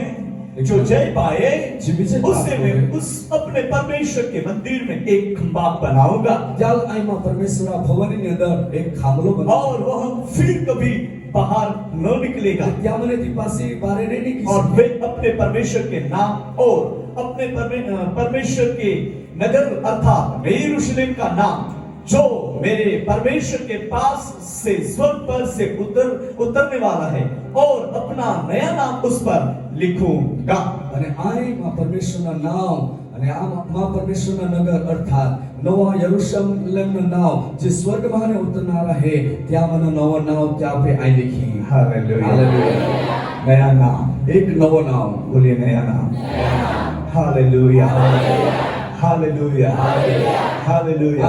जो जय पाए उससे मैं उस अपने परमेश्वर के मंदिर में एक खंबा बनाऊंगा। जल आईमा परमेश्वर भवन के अंदर एक खामलो बना, और वह फिर कभी बाहर न निकलेगा। क्या मैंने दीपासी बारे नहीं, और वे अपने परमेश्वर के नाम और अपने परमेश्वर के नगर अर्थात यरूशलेम का नाम, जो मेरे परमेश्वर के पास से स्वर्ग पर से उतरने वाला है, और अपना नया नाम उस पर लिखूंगा। અને આઈ માં પરમેશ્વરના નામ અને આ માં પરમેશ્વરના નગર અર્થાત નવા યરુશલેમનું નામ જે સ્વર્ગમાં ને ઉતરનારા હે, ત્યાં મને નવો નામ ત્યાં पे आई लिखी। हालेलुया। नया नाम, एक नवो नाम, बोलिए नया नाम। Hallelujah, hallelujah, hallelujah.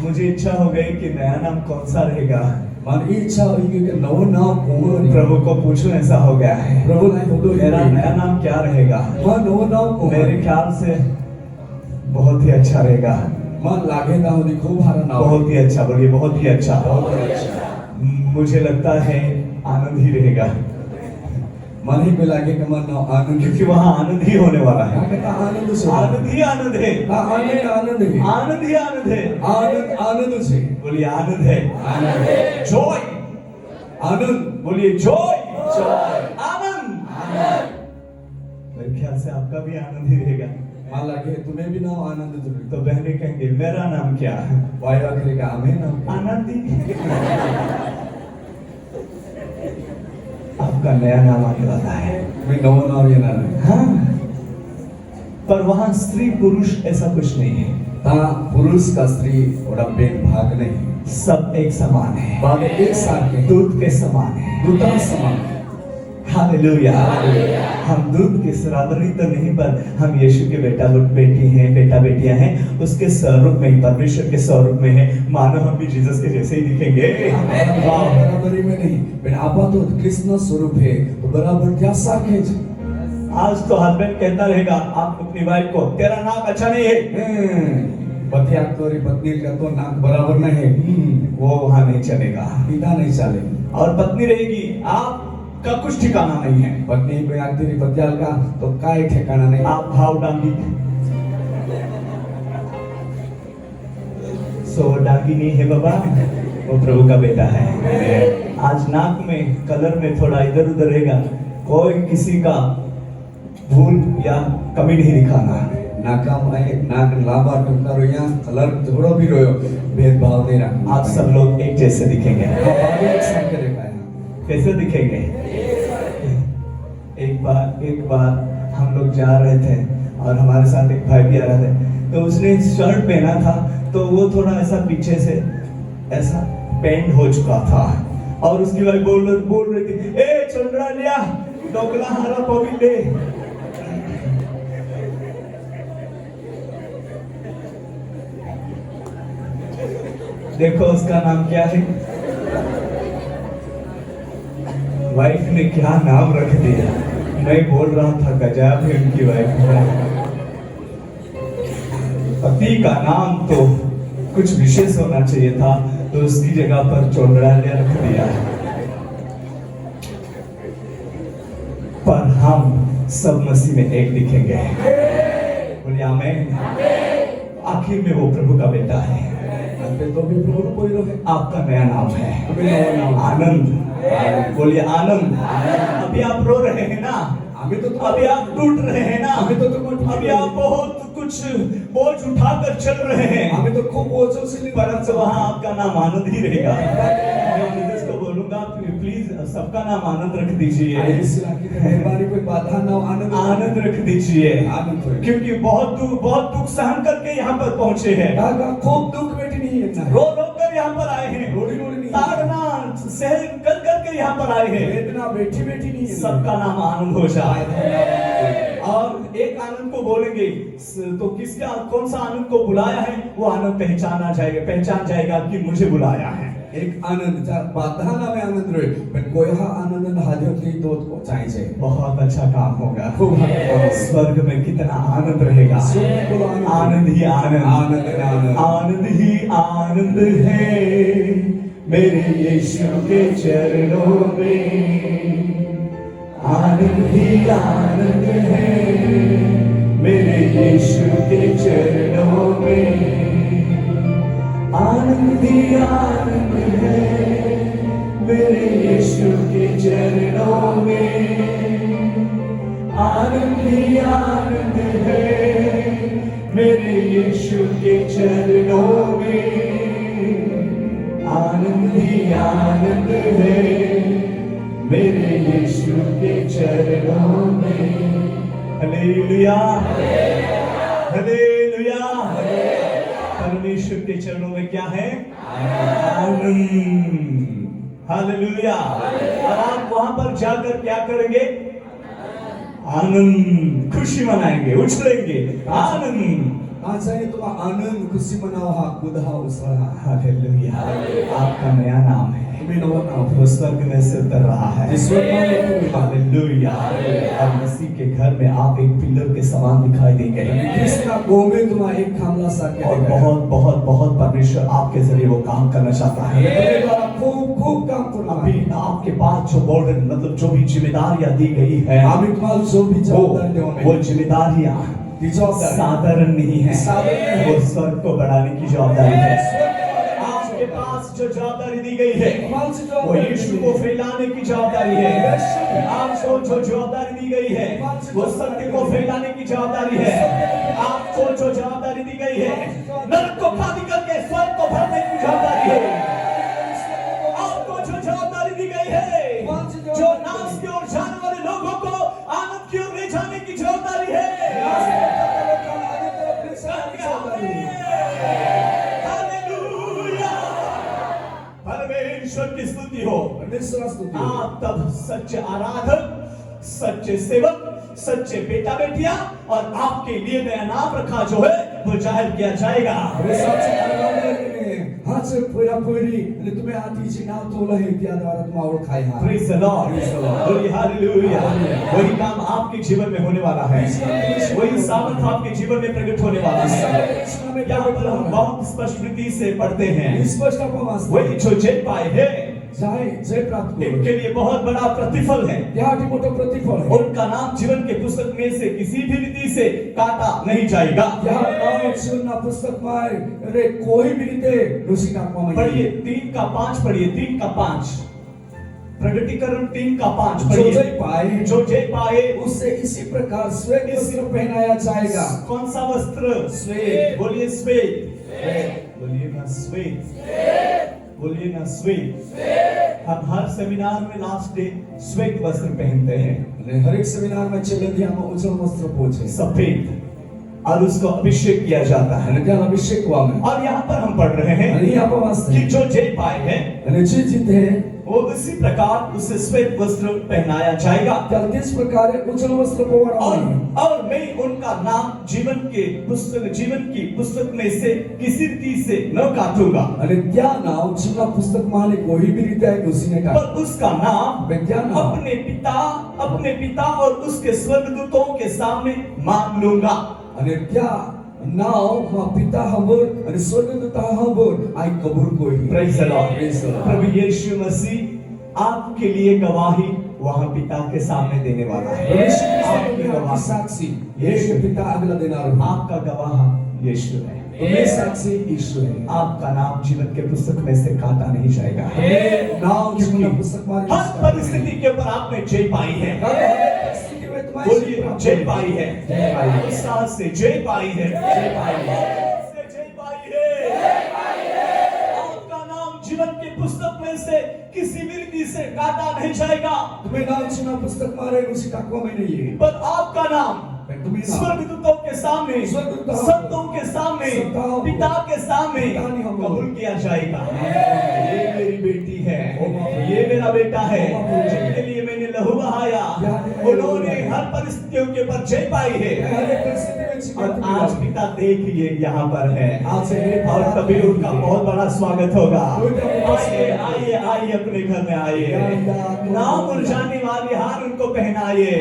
मुझे इच्छा हो गई कि नया नाम कौन सा रहेगा। मन इच्छा हुई कि नवो नाम कौन, प्रभु को पूछो, ऐसा हो गया है। प्रभु ने बोलो मेरा नया नाम क्या रहेगा। वह नवो नाम को मेरे ख्याल से बहुत ही अच्छा रहेगा। मन लागेता हुँदी खूब हारा नाव बहुत ही अच्छा, बोलिए बहुत ही अच्छा। बहुत अच्छा मुझे लगता है आनंद ही रहेगा, मन ही पे लागे कि मन नाव आनंद क्योंकि वहाँ आनंद ही होने वाला है। यहाँ का आनंद से आनंद ही आनंद है, आनंद आनंद है आनंद ही आनंद है। आनंद आनंद से बोलिए आनंद है, आनंद है जॉय। आनंद बोलिए जॉय, जॉय आनंद। आनंद मेरे ख्याल से आपका भी आनंद ही रहेगा। मन लागे तुम्हें भी नाव आनंद जुड़े तो बहने कहेंगे मेरा नाम क्या है? वायु आखिर का हमें नाम आनंदी। आपका नया नाम आने वाला है। मैं नव नाव ये नाम हाँ, पर वहां स्त्री पुरुष ऐसा कुछ नहीं है, ता पुरुष का स्त्री और भेदभाव नहीं सब एक समान है, बाद एक साथ के दूध के समान है। दूता समान हालेलुया। हम दूध के बराबरी तो नहीं, पर हम यीशु के बेटा बेटी हैं, बेटा बेटियां हैं, उसके स्वरूप में ही, परमेश्वर के स्वरूप में है। मानो हम भी जीसस के जैसे ही दिखेंगे। बराबरी में नहीं, पर आपा तो कृष्ण स्वरूप है तो बराबर क्या साख है जी? आज तो हस्बैंड कहता रहेगा आप अपनी वाइफ को तेरा नाक अच्छा नहीं है, पति तोरी पत्नी का तो नाक बराबर नहीं है, वो वहां नहीं चलेगा। पिता नहीं चले और पत्नी रहेगी आपका कुछ ठिकाना नहीं है, पत्नी पे तेरी पत्याल का तो काय ठिकाना नहीं। आप भाव डांगी, सो डांगी नहीं है बाबा, वो प्रभु का बेटा है। आज नाक में कलर में थोड़ा इधर उधर रहेगा, कोई किसी का भूल या कमी नहीं दिखाना। नाकाम आए नाक लाभा टुकड़ा रोया कलर थोड़ा भी रोयो भेदभाव नहीं रखना। आप सब लोग एक जैसे दिखेंगे। एक साथ के देखा है कैसे दिखेंगे? एक बार हम लोग जा रहे थे और हमारे साथ एक भाई भी आ रहे थे, तो उसने शर्ट पहना था तो वो थोड़ा ऐसा पीछे से ऐसा पेंट हो चुका था, और उसकी वाइफ बोल रही थी ए चंद्रा लिया डोकला हारा पविले। देखो उसका नाम क्या है, वाइफ ने क्या नाम रख दिया। मैं बोल रहा था गजब है उनकी वाइफ का। पति का नाम तो कुछ विशेष होना चाहिए था, तो उसकी जगह पर चोंडरालिया रख दिया। पर हम सब मसीह में एक दिखेंगे। बोलिए आमीन। आखिर में वो प्रभु का बेटा है। तो भी प्रभु कोई रहे आपका नया नाम है आनंद। बोलिए आनंद। अभी आप रो रहे हैं ना, अभी आप टूट रहे हैं ना, अभी आप बहुत कुछ बोझ उठाकर चल रहे हैं, हमें तो खूब बोझों से परंतु वहाँ आपका नाम आनंद ही रहेगा। मैं जिसको बोलूंगा प्लीज सबका नाम आनंद रख दीजिए, मेहरबानी कोई बाधा ना आनंद आनंद रख दीजिए, आनंद क्योंकि बहुत दुख सहन करके यहाँ पर पहुंचे हैं। खूब दुख बेटी नहीं है, रो रो कर यहाँ पर आए हैं, रोड़ी रोड़ी नहीं, ताड़ना सहन कर करके यहाँ पर आए हैं। वेदना बैठी बैठी नहीं है। सबका नाम आनंद हो जाए। और एक आनंद को बोलेंगे तो किसका कौन सा आनंद को बुलाया है, वो आनंद पहचान जाएगा कि मुझे बुलाया है। एक आनंद बाधा ना में आनंद रहे, पर कोई हा आनंद हाजिर की तो चाहिए। बहुत अच्छा काम होगा, खूब स्वर्ग में कितना आनंद रहेगा। आनंद ही आनंद, आनंद आनंद आनंद ही आनंद है मेरे यीशु के चरणों में। आनंद ही आनंद है मेरे यीशु के चरणों में। आनंद ही आनंद है मेरे यीशु के चरणों में। आनंद ही आनंद है मेरे यीशु के चरणों में। आनंद ही आनंद है मेरे यीशु के चरणों में। Hallelujah, hallelujah. परमेश्वर के चरणों में क्या है? आनंद। हालेलुया। और आप वहां पर जाकर क्या करेंगे? आनंद, खुशी मनाएंगे, उछलेंगे, आनंद। आज है तुम आनंद खुशी मनाओ, हा खुदा उसरा। हालेलुया। आपका नया नाम है, तुम्हें नवा नाम वो स्वर्ग में से उतर रहा है। हालेलुया। और मसीह के घर में आप एक पिलर के समान दिखाई देंगे कृष्ण गोमे तुम्हारा एक खामला सा और बहुत बहुत बहुत परमेश्वर आपके जरिए वो काम करना चाहता है। खूब खूब काम करो। अभी आपके पास जो बॉर्डर मतलब जो भी जिम्मेदारियां दी गई है आम्ही तुम्हाला जो भी जबाबदारी देऊ वो जिम्मेदारियां ती जबाबदारी साधारण नहीं है, साधारण नहीं है। वो स्वर्ग को बढ़ाने की जवाबदारी है। आपके पास जो जवाबदारी दी गई है वो यीशु को फैलाने की जवाबदारी है। आपको जो जवाबदारी दी गई है वो सत्य को फैलाने की जवाबदारी है। आपको जो जवाबदारी दी गई है नरक को खाली करके स्वर्ग को भरने की जवाबदारी है। आपको जो जवाबदारी दी गई है जो नाश की ओर जाने वाले लोगों को आनंद की ओर ले जाने की जवाबदारी है। परमेश्वर की स्तुति हो। आप तब सच्चे आराधक, सच्चे सेवक, सच्चे बेटा बेटिया और आपके लिए नया नाम रखा जो है वो जाहिर किया जाएगा। तुम्हें आती नाव तोला है त्याद्वारा तुम ओळखाय हा। Praise the Lord. Glory, hallelujah. वही काम आपके जीवन में होने वाला है, वही सामर्थ आपके जीवन में प्रकट होने वाला है। यहाँ पर हम बहुत स्पष्ट रीति से पढ़ते हैं स्पष्ट आपण वाचतो वही जो जय पाए हैं जय प्राप्त करो इनके लिए बहुत बड़ा प्रतिफल है। यासाठी मोठं प्रतिफल है। उनका नाम जीवन के पुस्तक में से किसी भी रीति से काटा नहीं जाएगा। या नाम जीवनना पुस्तकમાં रे કોઈ भी રીતે ઋષિ નાખવામાં पढ़िए 3:5 पढ़िए 3:5 प्रगटीकरण 3:5 जो पढ़िए। जय पाए जो जय पाए उससे इसी प्रकार श्वेत वस्त्र पहनाया जाएगा। कौन सा वस्त्र? श्वेत। बोलिए श्वेत। बोलिए ना श्वेत। बोलिए ना श्वेत। हम हर सेमिनार में लास्ट डे श्वेत वस्त्र पहनते हैं, અને હરેક સેમિનારમાં છેલ્લે દિયામાં ઉજ્જવળ વસ્ત્ર પહોંચે सफेद, और उसको अभिषेक किया जाता है। અને ત્યાં અભિષેક વામે और यहाँ पर हम पढ़ रहे हैं અને यहाँ पर वास्ते कि जो जय पाए हैं અને જે જીતે वो उसी प्रकार उसे श्वेत वस्त्र पहनाया जाएगा। ત્યારે તે જ પ્રકારે ઉજ્જવળ વસ્ત્ર પહેરવામાં और मैं उनका नाम जीवन की पुस्तक में से किसी रीति से न काटूंगा, અને ત્યાં નામ જીવના પુસ્તકમાં અને કોઈ બી રીતે ઘૂસીને पर કાઢ उसका नाम मैं क्या नाम अपने पिता और उसके स्वर्गदूतों के सामने मान लूंगा। અને ત્યાં નામ માં પિતા હંબર અને સ્વર્ગદૂતા હંબર આ કબૂલ કોઈ Praise the Lord. Praise the Lord. प्रभु यीशु मसीह आपके लिए गवाही वहां पिता के सामने देने वाला है। यीशु आपकी की गवाही साक्षी यीशु पिता अगला देनार आपका गवाह यीशु है। ये साक्षी यीशु है। आपका नाम जीवन के पुस्तक में से काटा नहीं जाएगा। नाम जीवनના પુસ્તકમાં हर परिस्थिति के ऊपर आपने जय पाई है। बोलिए जय पाई है। साथ से जय पाई है। से जय पाई है। आपका नाम जीवन की पुस्तक में से किसी भी रीति से काटा नहीं जाएगा। तुम्हें नाम जीवनના પુસ્તકમાં રહેલું છે કાઢવામાં નહીં આવે। पर आपका नाम तुम्हें नाम स्वर्गदूतों के सामने, स्वर्गदूतों संतों के सामने, संतों पिता के सामने पिता ने हम कबूल किया जाएगा। ये मेरी बेटी है, ये मेरा बेटा है, जिनके लिए मैंने लहू बहाया, उन्होंने हर परिस्थितियों के ऊपर जय पाई है। हर एक परिस्थिति में जीवन और आज पिता देखिए यहाँ पर है, आज है और कभी उनका बहुत बड़ा स्वागत होगा। आइए आइए आइए अपने घर में आइए, नाम मुरझाने वाले हार उनको पहनाइए।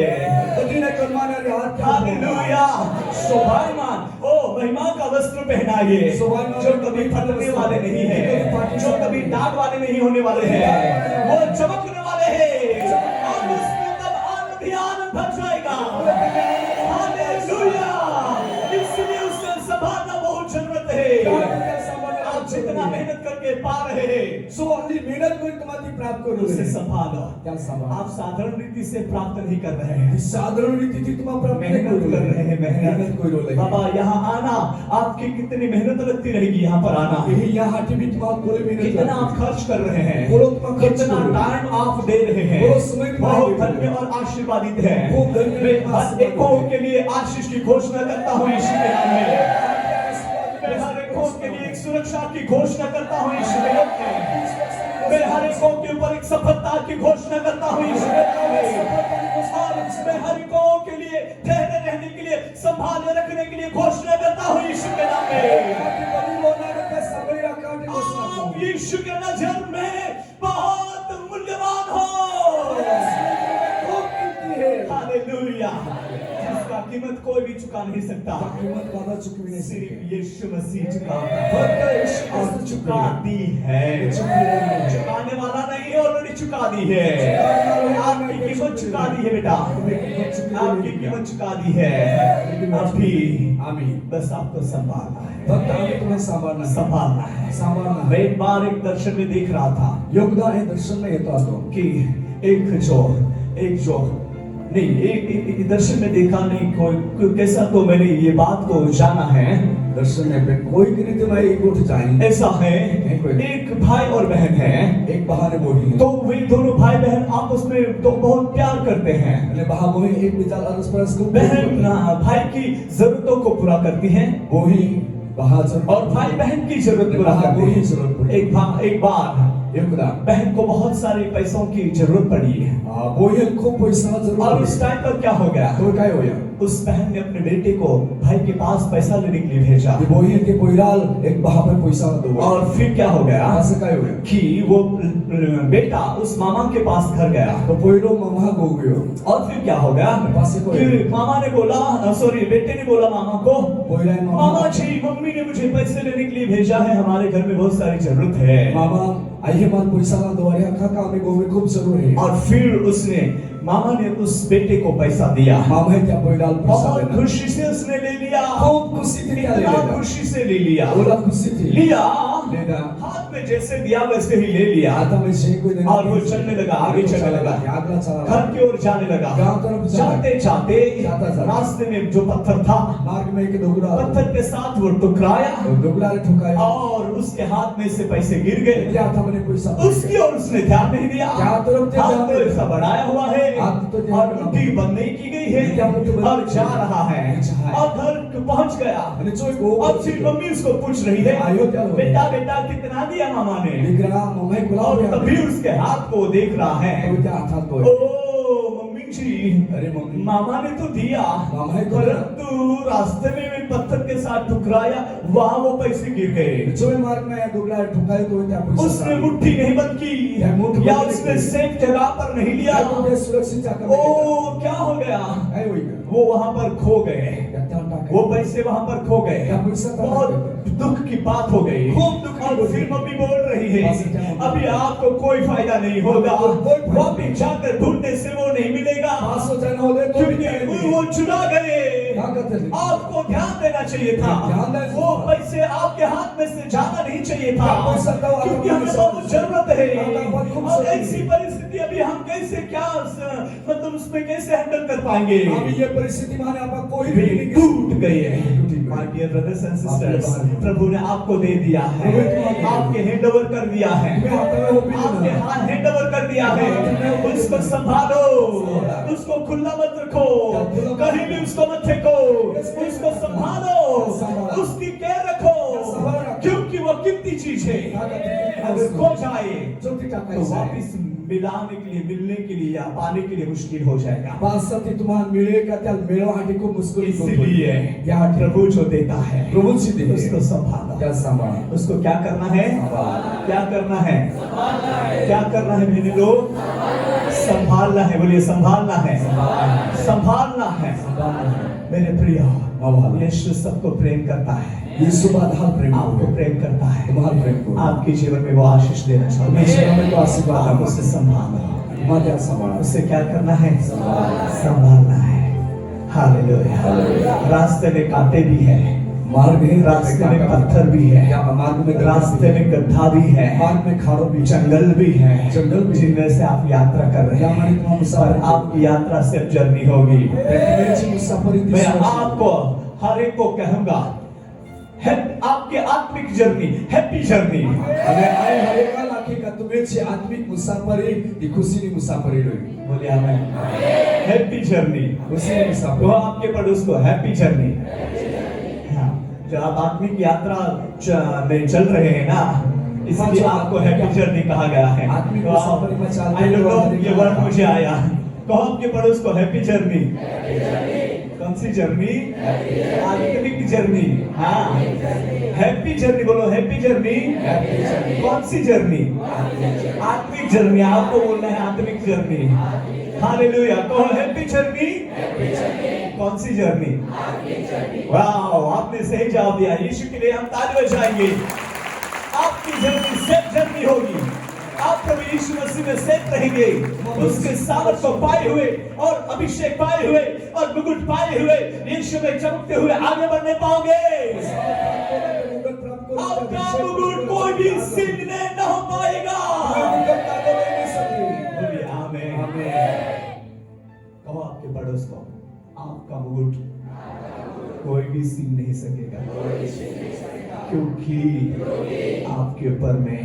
कठिन कर्माने हाथ हालेलुया। शोभायमान ओ महिमा का वस्त्र पहनाइए, जो कभी फटने वाले नहीं है, जो कभी दाग वाले नहीं होने वाले हैं, वो चमकने वाले हैं और उसमें तब आनंद ही आनंद भर जाएगा। हालेलुया। इसलिए उससे संभालना बहुत जरूरत है। आप जितना मेहनत करके पा रहे हैं सो आली मेहनत कोई तुम्हारी प्राप्त करो उसे संभालो। क्या संभाल आप साधारण रीति से प्राप्त नहीं कर रहे हैं, साधारण रीति थी तुम प्राप्त मेहनत कर रहे हैं। मेहनत कोई रोले बाबा यहाँ आना, आपकी कितनी मेहनत लगती रहेगी यहाँ पर आना, यही यहाँ हाथी भी तुम्हारा कोई मेहनत कितना आप खर्च कर रहे हैं, बोलो तुम खर्च कितना करो। टाइम आप दे रहे हैं, बोलो समय तुम्हारा बहुत दे रहे धन्य और आशीर्वादित है। खूब धन्य मैं और हर आशीर्वादित एक के लिए आशीष की घोषणा करता हूँ यीशु के नाम में। मैं हर एक के लिए एक सुरक्षा की घोषणा करता हूँ यीशु के नाम में। मैं हर एक के ऊपर एक सफलता की घोषणा करता हूँ यीशु के नाम में। मैं हर एक के लिए ठहरे रहने के लिए, संभाले रखने के लिए घोषणा करता हूँ यीशु के नाम में। आप यीशु के नजर में बहुत चुका नहीं सकता, कीमत वादा चुकवी नहीं सिर्फ सके। यीशु मसीह चुकाता है फक्त यीशु और मसीह चुका दी है। चुकाने वाला नहीं है, ऑलरेडी चुका दी है। आपकी कीमत चुका दी है बेटा, आपकी कीमत चुका दी है। अभी आमीन। बस आपको संभालना है, फक्त आम्ही तुम्हें सांभाळणार आहे. संभालना है। सांभाळणार मैं आहे. एक बार एक दर्शन में देख रहा था योगदा हे दर्शन में येतो होतो कि एक जो नहीं एक दर्शन में देखा नहीं कोई कैसा, तो मैंने ये बात को जाना है। दर्शन में कोई की रीति में एक उठ जाए। ऐसा है, एक भाई और बहन है, एक बहाने बोही तो वे दोनों भाई बहन आपस में तो बहुत प्यार करते हैं। એટલે બહા બોહી એકબીજા અરસપરસ ખૂબ बहन भाई की जरूरतों को पूरा करती है બોહી બહા और भाई बहन की जरूरत पूरा बहा करती બોહી है। જરૂર પડી एक बार એકદા बहन को बहुत सारे पैसों की जरूरत पड़ी है બોહી ખૂબ પૈસા જરૂર और પડી उस टाइम पर क्या हो गया, તો काय होया उस बहन ने अपने बेटे को भाई के पास पैसा लेने के लिए भेजा તે બોહી કે પોઈરાલ એક બહા પર પૈસા દો और फिर क्या हो गया પાસે काय होया कि वो बेटा उस मामा के पास घर गया તો પોઈરો મમા ગો ગયો और फिर क्या हो गया पासे कोई- कि मामा ने बोला, सॉरी बेटे ने बोला मामा को, પોઈરાએ मामा મામા जी मम्मी ने मुझे पैसे लेने के लिए भेजा है, हमारे घर में बहुत सारी जरूरत है। મામા આઈએ માન પૈસા ના દો અરે કાકા અમે ગોવે ખૂબ જરૂર હે और फिर उसने मामा ने उस बेटे को पैसा दिया, મામાએ ત્યાં પોઈરાલ પૈસા बहुत દેના खुशी से उसने ले लिया, ખૂબ ખુશીથી ત્યાં લઈ इतना લીધા खुशी से ले लिया, ઓલા ખુશીથી लिया લેના हाथ में जैसे दिया वैसे ही ले लिया आता में से कोई देना और वो चलने लगा, आगे चलने लगा, आगला चला घर की ओर जाने लगा। गांव तरफ जाते जाते जाता। रास्ते में जो पत्थर था, मार्ग में एक डोगरा पत्थर के साथ वो टकराया डोगरा ने ठुकाया और उसके हाथ में से पैसे गिर गए। क्या था मैंने पैसा उसकी ओर उसने ध्यान नहीं दिया, क्या तरफ थे हाथ ध्यान तो नहीं ऐसा बढ़ाया हुआ है हाथ तो ध्यान और नहीं। मुट्ठी बंद नहीं की गई क्या है मुट्ठी बंद और नहीं जा की? रहा है जा है। और घर पहुंच गया। અને જોઈ ગો अब फिर मम्मी उसको पूछ रही है, आयो क्या हो? बेटा बेटा कितना दिया मामा ने? દીકરા મમ્મી और બોલાવો तभी उसके हाथ को देख रहा है, तो क्या हाथ तो ओ मम्मी जी, अरे मम्मी मामा ने तो दिया, मामा ने तो परंतु रास्ते में भी पत्थर के साथ ठुकराया, वहां वो पैसे गिर गए। જોઈ मार्ग में डोगरा ठुकाया तो क्या पैसा उसने मुट्ठी नहीं बंद की या मुट्ठी या बंद नहीं उसने की। सेफ जगह पर नहीं लिया। तो सुरक्षित जाकर ओ क्या हो गया, आई हुई गया वो वहां पर खो गए, वो पैसे वहां पर खो गए। क्या पैसा था? बहुत दुख की बात हो गई, खूब दुख की और बात फिर हुई। मम्मी बोल रही है, बस क्या मम्मी? अभी आपको कोई फायदा नहीं होगा, कोई फायदा वो अभी जाकर ढूंढने से वो नहीं मिलेगा, 500 जन हो दे तो भी क्योंकि नहीं वो चुना गए। क्या करते थे आपको ध्यान देना चाहिए था, ध्यान देना वो चाहिए था। पैसे आपके हाथ में से जाना नहीं चाहिए था, क्या पैसा था? आपको क्योंकि हमें पैसा बहुत जरूरत है। आपका बहुत खूब और जरूरत ऐसी है। परिस्थिति अभी हम कैसे क्या मतलब उसमें कैसे हैंडल कर पाएंगे? अब ये परिस्थिति माने आपका कोई वे भी नहीं टूट गए हैं। टूट गए। My dear brothers and आपके sisters, भाई। प्रभु ने आपको दे दिया है, प्रभु ने आपको आपके हैंड ओवर कर दिया है, तुम्हें हाथ में वो भी आपके देना। हाथ हैंड ओवर कर दिया है, उसको संभालो, उसको खुला मत रखो, कहीं भी उसको मत फेंको, उसको संभालो, उसकी केयर रखो, क्योंकि वो कीमती चीज है। अगर खो जाए ज्योति का तो कैसा है वापिस मिलाने के लिए, मिलने के लिए या पाने के लिए मुश्किल हो जाएगा। पासती तुम्हाला मिळेल का त्या मिळवासाठी खूप मुश्किल इसलिए त्या प्रभु जो देता है प्रभु जी दे उसको संभालो, क्या सांभाळा उसको क्या करना है, क्या करना है, क्या करना है मेरे लोग, संभालना है। बोलिए संभालना है, संभालना है। मेरे प्रिय, यीशु सबको प्रेम करता है, यीशु आधार प्रेम आपको प्रेम करता है, तुम्हारा प्रेम को आपके जीवन में वो आशीष देना हमेशा चाहता हमें तो आशीर्वाद है। आप उसे संभालो, तुम्हारा सांभाळा उसे क्या करना है, संभालना है। हालेलुया। रास्ते में कांटे भी है, मार्ग है रास्ते में पत्थर भी है, या मार्ग में रास्ते में गड्ढा भी है, मार्ग में खाड़ो भी जंगल भी है, जंगल भी। जिनमें से आप यात्रा कर रहे या हमारी हैं, तुम्हारा मुसाफिर और आपकी यात्रा सिर्फ जर्नी होगी। मेरी मुसाफिरी मैं आपको हर एक को कहूंगा, आपकी आत्मिक जर्नी, हैप्पी जर्नी। અને આ હરેકા લાખી કા તમે છે આત્મિક મુસાફરી ઈ ખુશીની મુસાફરી રહી बोलिए आमेन। हैप्पी जर्नी, ખુશીની तो મુસાફરી आपके पड़ोस को हैप्पी जर्नी। हाँ, जब आप आत्मिक यात्रा में चल रहे हैं ना, इसलिए आपको हैप्पी जर्नी कहा गया है। आत्मिक तो मुसाफरी में चलते आई डोंट नो, हुए ये वर्ड मुझे आया। कहो आपके पड़ोस को हैप्पी जर्नी। कौन सी जर्नी? आत्मिक जर्नी। हाँ, हैप्पी जर्नी बोलो, हैप्पी जर्नी। कौन सी जर्नी? आत्मिक जर्नी। आपको बोलना है आत्मिक जर्नी। हालेलुया। कहो हैप्पी जर्नी। कौन सी जर्नी? वाह, आपने सही जवाब दिया। यीशु के लिए हम ताली बजाएंगे। आपकी जर्नी सेफ जर्नी होगी। आप प्रभु यीशु मसीह में सेफ रहेंगे, उसके सामर्थ को पाए हुए और अभिषेक पाए हुए और मुकुट पाए हुए यीशु में चमकते हुए आगे बढ़ने पाओगे। आपका मुकुट कोई भी छीनने न हो पाएगा। बोलिए आमीन। कहो आपके पड़ोस को, आपका मुकुट कोई भी छीन नहीं सकेगा, क्योंकि आपके ऊपर में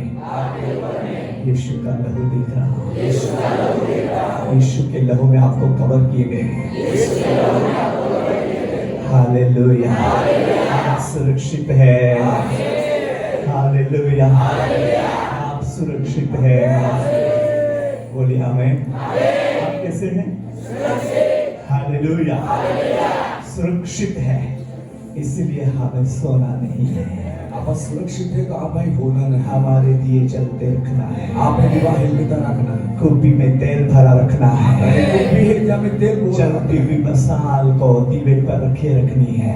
यीशु का लहू दिख रहा है। यीशु के लहू में आपको कवर किए गए हैं। हालेलुया, आप सुरक्षित है। हालेलुया, आप सुरक्षित है। बोलिए आमीन। आप कैसे हैं? हालेलुया, सुरक्षित है, इसलिए हमें सोना नहीं है। आप सुरक्षित है तो आप भाई होना नहीं। हमारे दिए चलते रखना है। आप विवाह हिलता रखना है। कुप्पी में तेल भरा रखना है। कुप्पी है या में तेल चलती हुई मसाल को दीवे पर रखे रखनी है।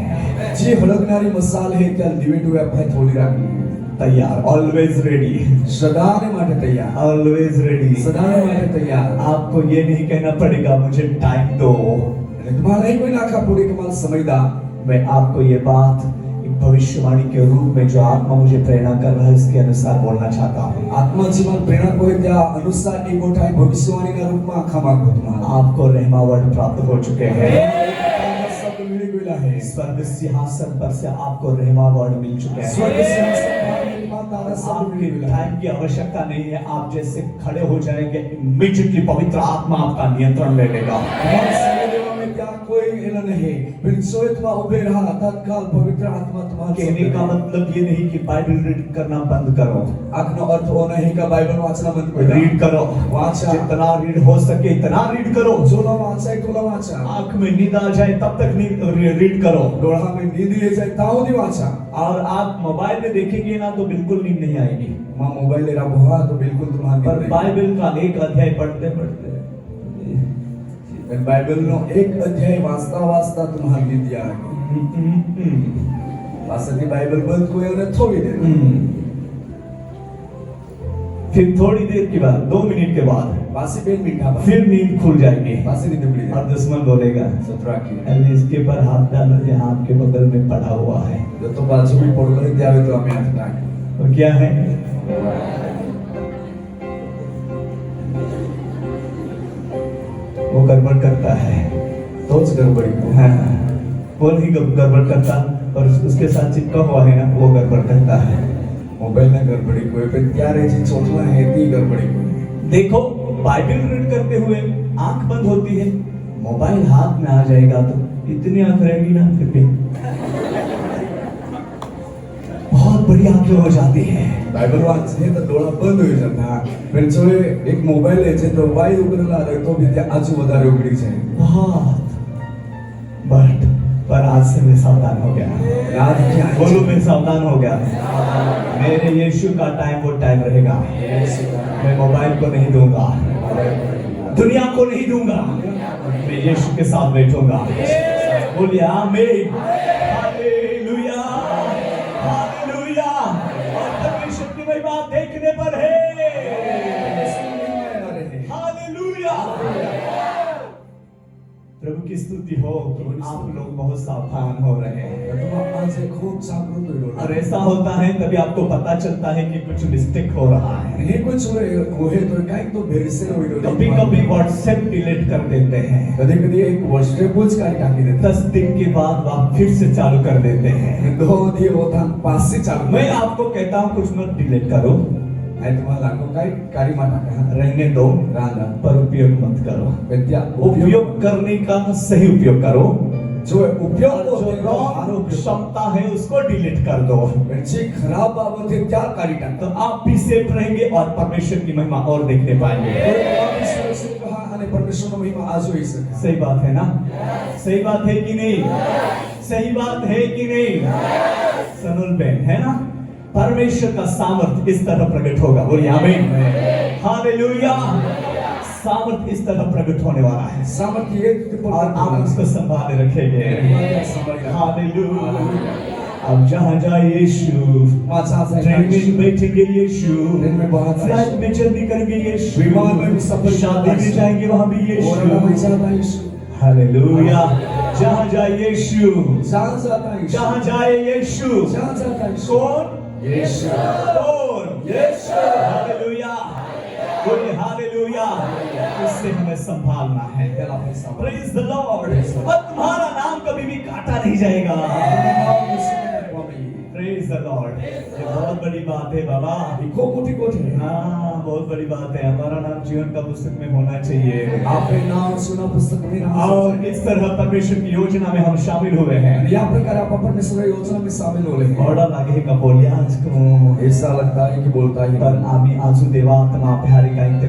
जी हलकनारी मसाल है क्या दीवे टू भाई थोड़ी रखनी है। तैयार, ऑलवेज रेडी। सदाने माटे तैयार। ऑलवेज रेडी, सदाने माटे तैयार। आपको ये नहीं कहना पड़ेगा मुझे टाइम दो। तुम्हारा ही कोई नाखा पूरी कमाल समय दा। मैं आपको ये बात एक भविष्यवाणी के रूप में जो आत्मा मुझे प्रेरणा कर रहा है इसके अनुसार बोलना चाहता हूँ। आत्मा जीवन प्रेरणा को त्या अनुसार एक गोठाई भविष्यवाणी का रूप में खमा को तुम्हारा आपको रहमा वर्ड प्राप्त हो चुके हैं। सब मिल गया है। स्वर्ग सिंहासन पर से आपको रहमा वर्ड मिल चुके हैं। स्वर्ग सिंहासन पर तारा सब आपके मिल गया। टाइम की आवश्यकता नहीं है। आप जैसे खड़े हो जाएंगे, इमीडिएटली पवित्र आत्मा आपका नियंत्रण ले लेगा। हमारे संगीत में क्या कोई हिला नहीं। फिर सोच में उभे रहा तत्काल पवित्र आत्मा तुम्हारे कहने का मतलब ये नहीं कि बाइबल रीड करना बंद करो। आखनो अर्थ वो नहीं का बाइबल वाचना बंद कर रीड करो, वाचा। जितना रीड हो सके इतना रीड करो। जोला वाचा है तोला वाचा। आंख में नींद आ जाए तब तक रीड करो। डोळा में नींद ले जाए ताऊ दी वाचा। और आप मोबाइल में देखेंगे ना तो बिल्कुल नींद नहीं आएगी। मां मोबाइल ले रहा हुआ तो बिल्कुल तुम्हारे पर बाइबल का एक अध्याय पढ़ते पढ़ते बाइबल नो एक अध्याय वाचता वाचता तुम्हारी नींद आ गई। वाचती बाइबल बंद कोई ने थोड़ी देर। फिर थोड़ी देर के बाद 2 मिनट के बाद वासी पेन मीठा फिर नींद खुल जाएगी। वासी नींद खुल और दुश्मन बोलेगा सत्रह की अरे इसके पर हाथ डालो जहाँ आपके बगल में पड़ा हुआ है। जो तो बाजू में पड़ गए त्यावे तो हमें हाथ डाल। वो क्या है? वो गड़बड़ करता है। तो गड़बड़ी को हाँ, वो नहीं गड़बड़ करता और उसके साथ चिपका हुआ है ना वो गड़बड़ करता है। मोबाइल में गड़बड़ी कोई पे त्यारे जी चोटला है ती गड़बड़ी को। देखो बाइबल रीड करते हुए आंख बंद होती है, मोबाइल हाथ में आ जाएगा तो इतनी आंख रहेगी ना फिर भी बहुत बड़ी आंखें हो जाती हैं। बाइबल वाचने तो डोळा बंद हो जाता। फिर जो एक मोबाइल है जे तो वाई उगरला रहे तो भी त्या आजू वधारे उगड़ी जाए बहुत। बट पर आज से मैं सावधान हो गया। याद क्या बोलो मैं सावधान हो गया। मेरे यीशु का टाइम वो टाइम रहेगा। मैं मोबाइल को नहीं दूंगा, दुनिया को नहीं दूंगा, मैं यीशु के साथ बैठूंगा। बोलिए आमीन, हालेलुया, हालेलुया। और परमेश्वर की महिमा देखने पर है। हालेलुया, प्रभु की स्तुति हो कि आप लोग बहुत सावधान हो रहे हैं। आज खूब जागरूक हो और ऐसा होता है तभी आपको पता चलता है कि कुछ मिस्टेक हो रहा है। हे कुछ होए तो काय तो भेरसे होइलो। कभी व्हाट्सएप डिलीट कर देते हैं, कधी एक व्हाट्सएप कुछ काय टाकी देते। 10 दिन के बाद आप फिर से चालू कर देते हैं। 2 दिन होता 5 से चालू। मैं आपको कहता हूँ कुछ मत डिलीट करो। आई तुम्हाला लागो काय कारी माटा का रहने दो, रांदा पर उपयोग मत करो। विद्या उपयोग करने का सही उपयोग करो। जो उपयोग जो रॉन्ग क्षमता है उसको डिलीट कर दो। जी खराब बाबत है क्या कारी टाक तो आप भी सेफ रहेंगे और परमेश्वर की महिमा और देखने पाएंगे। परमेश्वर की महिमा आज हो सके। सही बात है ना? सही बात है कि नहीं? सही बात है कि नहीं? सनुल बहन है ना? परमेश्वर का सामर्थ इस तरह प्रकट होगा। बोलिए आमीन, हालेलुया। सामर्थ इस तरह प्रकट होने वाला है सामर्थ्य एक और आप उसको संभाले रखेंगे। हालेलुया। अब जहाँ जाए यीशु, ट्रेन में बैठेंगे यीशु, ट्रेन में बहुत फ्लाइट में जल्दी करेंगे यीशु, विमान में भी सफर शादी में जाएंगे वहाँ भी यीशु। हालेलुया। जहाँ जाए यीशु, जहाँ जाए यीशु, कौन? यीशु। कौन? यीशु। हालेलुया। बोलिए हालेलुया। उससे हमें संभालना है। Praise the Lord. और तुम्हारा नाम कभी भी काटा नहीं जाएगा। Praise the Lord. ये बहुत बड़ी बात है बाबा। हाँ, बहुत बड़ी बात है। हमारा नाम जीवन का पुस्तक में होना चाहिए। आपने नाम सुना पुस्तक में और इस तरह परमेश्वर की योजना में हम शामिल हुए हैं। या प्रकार आप परमेश्वर योजना में शामिल हो रहे हैं। बड़ा लागेगा बोलिया आज को। ऐसा लगता है कि बोलता ही पण आम्ही आजू देवा आत्मा प्यारी काही